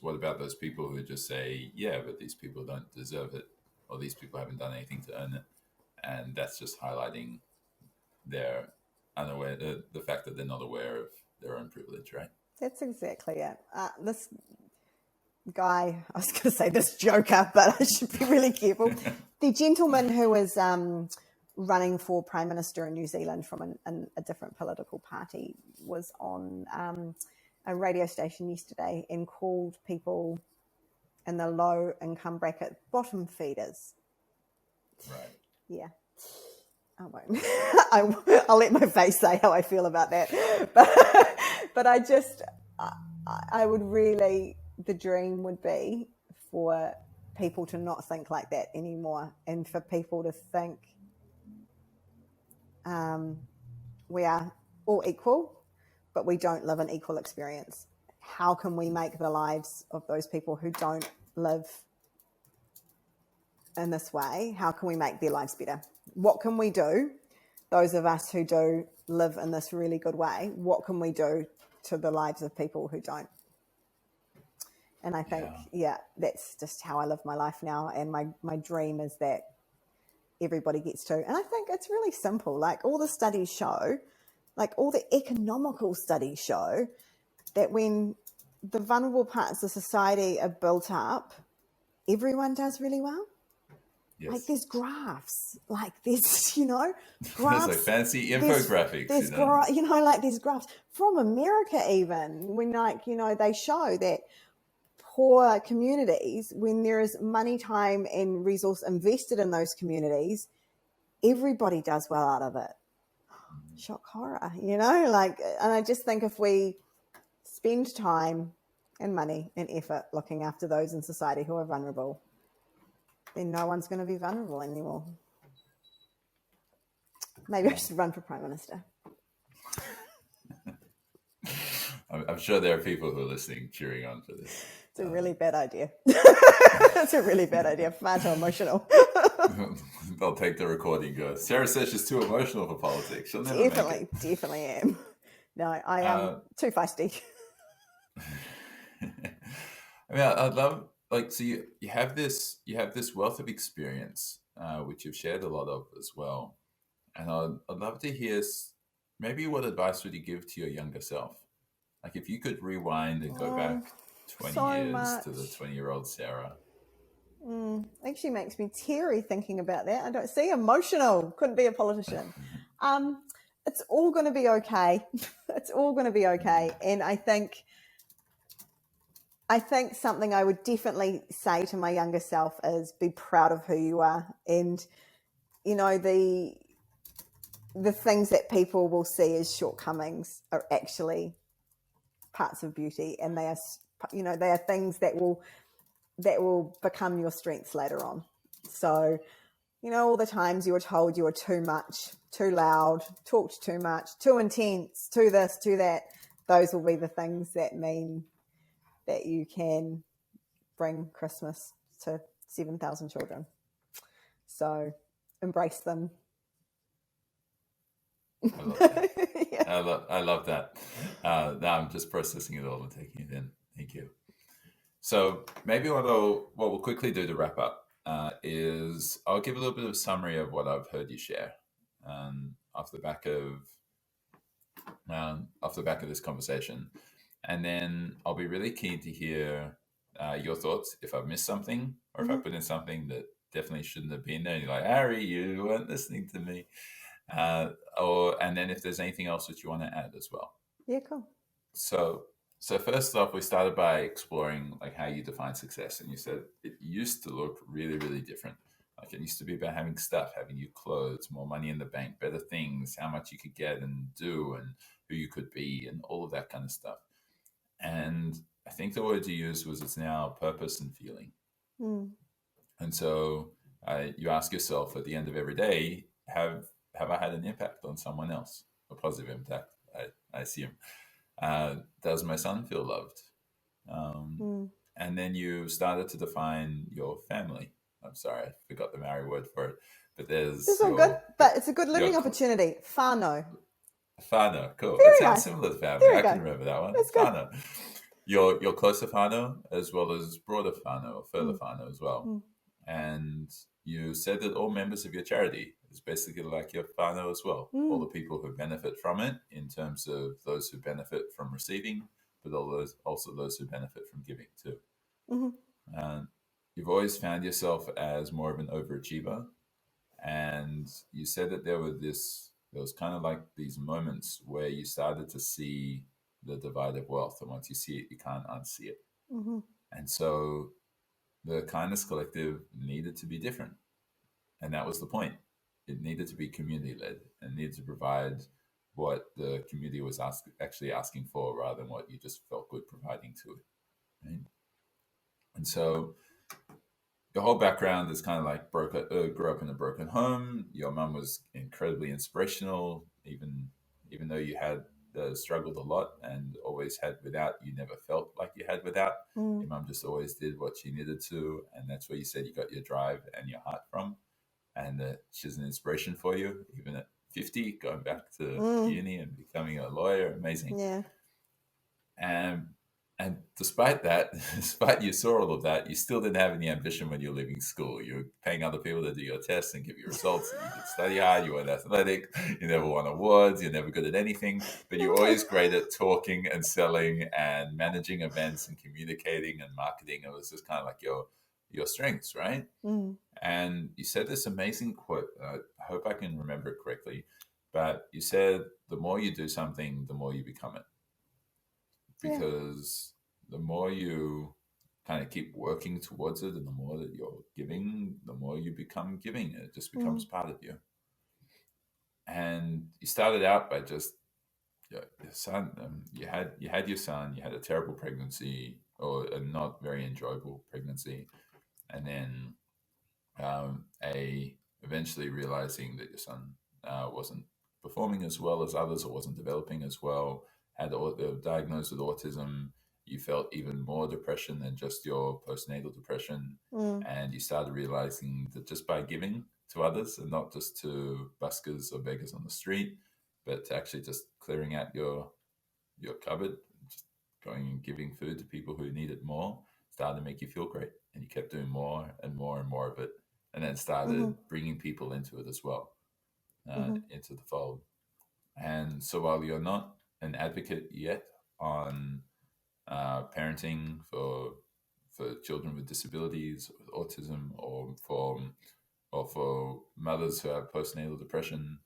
what about those people who just say, yeah, but these people don't deserve it, or these people haven't done anything to earn it, and that's just highlighting their the fact that they're not aware of their own privilege, right? That's exactly it. This guy, I was going to say this joker, but I should be really careful. The gentleman who was running for Prime Minister in New Zealand from a different political party was on a radio station yesterday and called people in the low income bracket bottom feeders. Right. Yeah. I won't. I'll let my face say how I feel about that. But I would really, the dream would be for people to not think like that anymore, and for people to think we are all equal, but we don't live an equal experience. How can we make the lives of those people who don't live in this way, how can we make their lives better? What can we do, those of us who do live in this really good way, what can we do to the lives of people who don't? And I think, that's just how I live my life now. And my dream is that everybody gets to. And I think it's really simple. Like all the studies show, like all the economical studies show, that when the vulnerable parts of society are built up, everyone does really well. Yes. Like there's graphs, like there's, There's graphs. like fancy infographics. There's like there's graphs from America even, when they show that poor communities, when there is money, time and resource invested in those communities, everybody does well out of it. Shock horror, and I just think if we spend time and money and effort looking after those in society who are vulnerable, then no one's going to be vulnerable anymore. Maybe I should run for Prime Minister. I'm sure there are people who are listening cheering on for this. It's a really bad idea. It's a really bad idea. Far too emotional. They'll take the recording and go, Sarah says she's too emotional for politics. She'll never make it. Definitely am. No, I am too feisty. I mean, I'd love, so you have this wealth of experience, which you've shared a lot of as well. And I'd love to hear maybe what advice would you give to your younger self? Like if you could rewind and go back 20 years to the 20-year-old Sarah. Actually makes me teary thinking about that. I don't see emotional. Couldn't be a politician. It's all going to be okay. It's all going to be okay. And I think something I would definitely say to my younger self is be proud of who you are. And, the things that people will see as shortcomings are actually parts of beauty. And they are things that will become your strengths later on. So, all the times you were told you were too much, too loud, talked too much, too intense, too this, too that, those will be the things that mean that you can bring Christmas to 7,000 children. So embrace them. I love that. Yeah. I love that. Now I'm just processing it all and taking it in. Thank you. So maybe what we'll quickly do to wrap up is I'll give a little bit of a summary of what I've heard you share off the back of this conversation, and then I'll be really keen to hear your thoughts if I've missed something or if I put in something that definitely shouldn't have been there. And you're like, Harry, you weren't listening to me, and then if there's anything else that you want to add as well. Yeah, cool. So first off, we started by exploring like how you define success, and you said it used to look really, really different. Like it used to be about having stuff, having new clothes, more money in the bank, better things, how much you could get and do, and who you could be, and all of that kind of stuff. And I think the word you used was it's now purpose and feeling. And so you ask yourself at the end of every day, have I had an impact on someone else? A positive impact, I assume. Does my son feel loved? And then you started to define your family. I'm sorry, I forgot the Maori word for it. But This is all good, but it's a good living opportunity. Whānau. Whānau, cool. Very It sounds nice. similar to family. I can remember that one. That's good. Whānau. Your closer whānau as well as broader whānau, or further whānau as well. And you said that all members of your charity is basically like your whānau as well. All the people who benefit from it in terms of those who benefit from receiving, but also those who benefit from giving too. You've always found yourself as more of an overachiever. And you said that there was kind of like these moments where you started to see the divide of wealth. And once you see it, you can't unsee it. Mm-hmm. And so the Kindness Collective needed to be different. And that was the point. It needed to be community-led and needed to provide what the community was actually asking for rather than what you just felt good providing to it. Right? And so your whole background is kind of like grew up in a broken home. Your mum was incredibly inspirational, even though you had struggled a lot and always had without, you never felt like you had without. Your mum just always did what she needed to, and that's where you said you got your drive and your heart from. And she's an inspiration for you, even at 50, going back to uni and becoming a lawyer. Amazing. Yeah. And despite that, despite you saw all of that, you still didn't have any ambition when you were leaving school. You were paying other people to do your tests and give you results. And you did study hard. You weren't athletic. You never won awards. You're never good at anything. But you're always great at talking and selling and managing events and communicating and marketing. It was just kind of like your strengths, right? And you said this amazing quote. I hope I can remember it correctly. But you said, the more you do something, the more you become it. Because the more you kind of keep working towards it and the more that you're giving, the more you become giving. It just becomes part of you. And you started out by just your son. You had your son. You had a terrible pregnancy, or a not very enjoyable pregnancy, and then eventually realizing that your son wasn't performing as well as others, or wasn't developing as well. Diagnosed with autism. You felt even more depression than just your postnatal depression. And you started realizing that just by giving to others, and not just to buskers or beggars on the street, but to actually just clearing out your cupboard, just going and giving food to people who need it more, started to make you feel great. And you kept doing more and more and more of it, and then started bringing people into it as well, into the fold. And so while you're not an advocate yet on parenting for children with disabilities, with autism, or for mothers who have postnatal depression,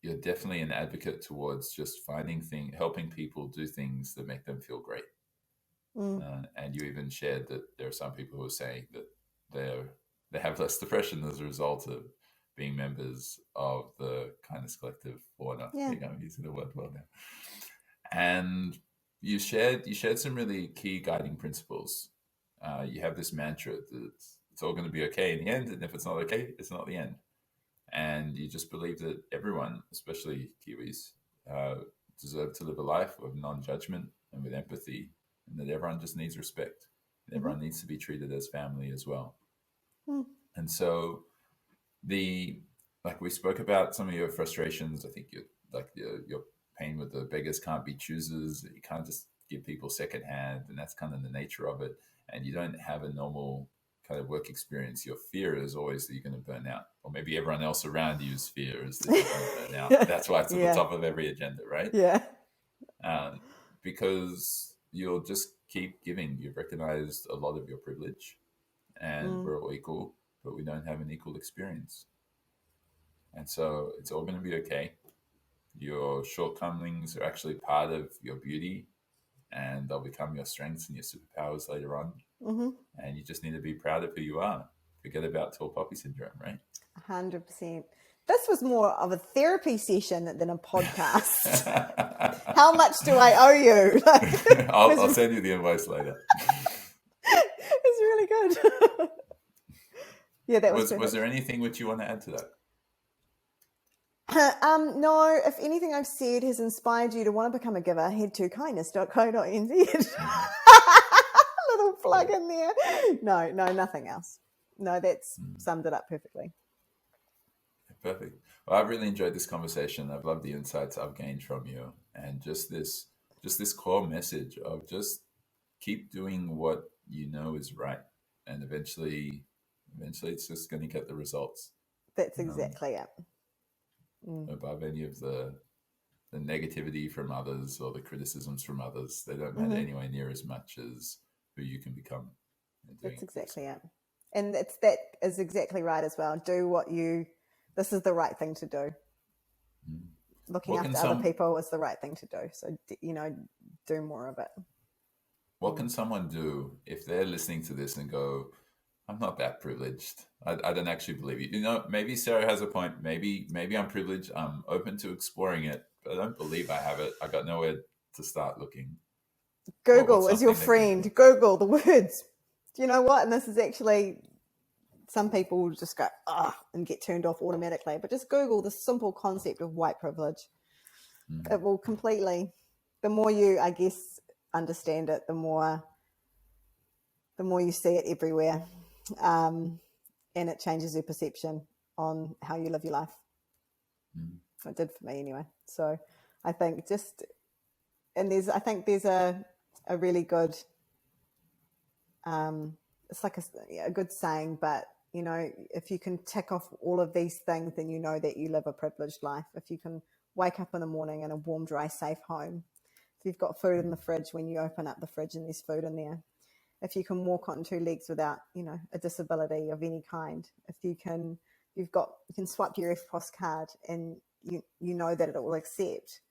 you're definitely an advocate towards just helping people do things that make them feel great. And you even shared that there are some people who are saying that they have less depression as a result of being members of the Kindness Collective, or not. Yeah. I'm using the word well now. And you shared some really key guiding principles. You have this mantra that it's all going to be okay in the end, and if it's not okay, it's not the end. And you just believe that everyone, especially Kiwis, deserve to live a life of non-judgment and with empathy, and that everyone just needs respect. And everyone needs to be treated as family as well. And so like we spoke about some of your frustrations. I think your pain with the beggars can't be choosers. You can't just give people secondhand, and that's kind of the nature of it. And you don't have a normal kind of work experience. Your fear is always that you're going to burn out, or maybe everyone else around you's fear is that you're going to burn out. That's why it's at the top of every agenda, right? Yeah. Because you'll just keep giving. You've recognized a lot of your privilege, and we're all equal, but we don't have an equal experience. And so it's all going to be okay. Your shortcomings are actually part of your beauty, and they'll become your strengths and your superpowers later on. And you just need to be proud of who you are. Forget about tall poppy syndrome, right? 100%. This was more of a therapy session than a podcast. How much do I owe you? I'll send you the invoice later. It's really good. Yeah, that was there anything which you want to add to that? No, if anything I've said has inspired you to want to become a giver, head to kindness.co.nz. Little plug in there. No, nothing else. No, that's summed it up perfectly. Perfect. Well, I've really enjoyed this conversation. I've loved the insights I've gained from you, and just this core message of just keep doing what you know is right, and eventually it's just going to get the results. That's exactly it. Above any of the negativity from others or the criticisms from others, they don't matter anywhere near as much as who you can become. That's exactly it. And that is exactly right as well. Do this is the right thing to do. looking after other people is the right thing to do. So, do more of it. What can someone do if they're listening to this and go, I'm not that privileged. I don't actually believe you. Maybe Sarah has a point. Maybe I'm privileged. I'm open to exploring it, but I don't believe I have it. I got nowhere to start looking. Google is your friend. Google the words. Do you know what? And this is actually, some people just go, and get turned off automatically. But just Google the simple concept of white privilege. It will completely, the more you, I guess, understand it, the more you see it everywhere. And it changes your perception on how you live your life. It did for me anyway. So I think there's a really good, it's like a good saying, but if you can tick off all of these things, then you know that you live a privileged life. If you can wake up in the morning in a warm, dry, safe home, if you've got food in the fridge when you open up the fridge and there's food in there, if you can walk on two legs without, a disability of any kind, if you can swipe your EFTPOS card and you know that it will accept,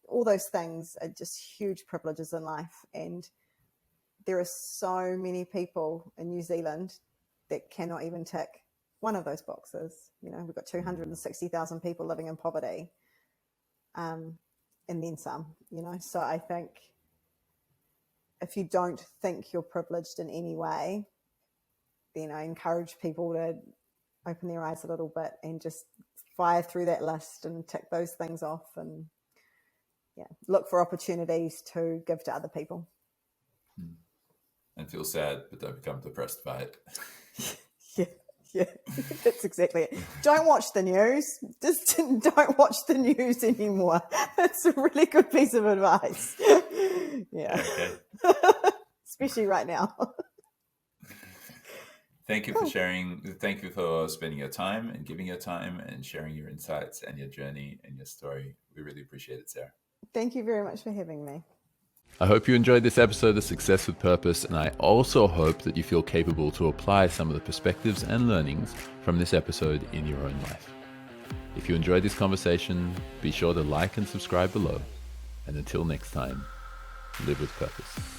all those things are just huge privileges in life. And there are so many people in New Zealand that cannot even tick one of those boxes. We've got 260,000 people living in poverty, and then some, so I think if you don't think you're privileged in any way, then I encourage people to open their eyes a little bit and just fire through that list and tick those things off, and look for opportunities to give to other people. And feel sad, but don't become depressed by it. Yeah, that's exactly it. Don't watch the news. Just don't watch the news anymore. That's a really good piece of advice. Yeah. Okay. Especially right now. Thank you for sharing. Thank you for spending your time and giving your time and sharing your insights and your journey and your story. We really appreciate it, Sarah. Thank you very much for having me. I hope you enjoyed this episode of Success with Purpose, and I also hope that you feel capable to apply some of the perspectives and learnings from this episode in your own life. If you enjoyed this conversation, be sure to like and subscribe below. And until next time, live with purpose.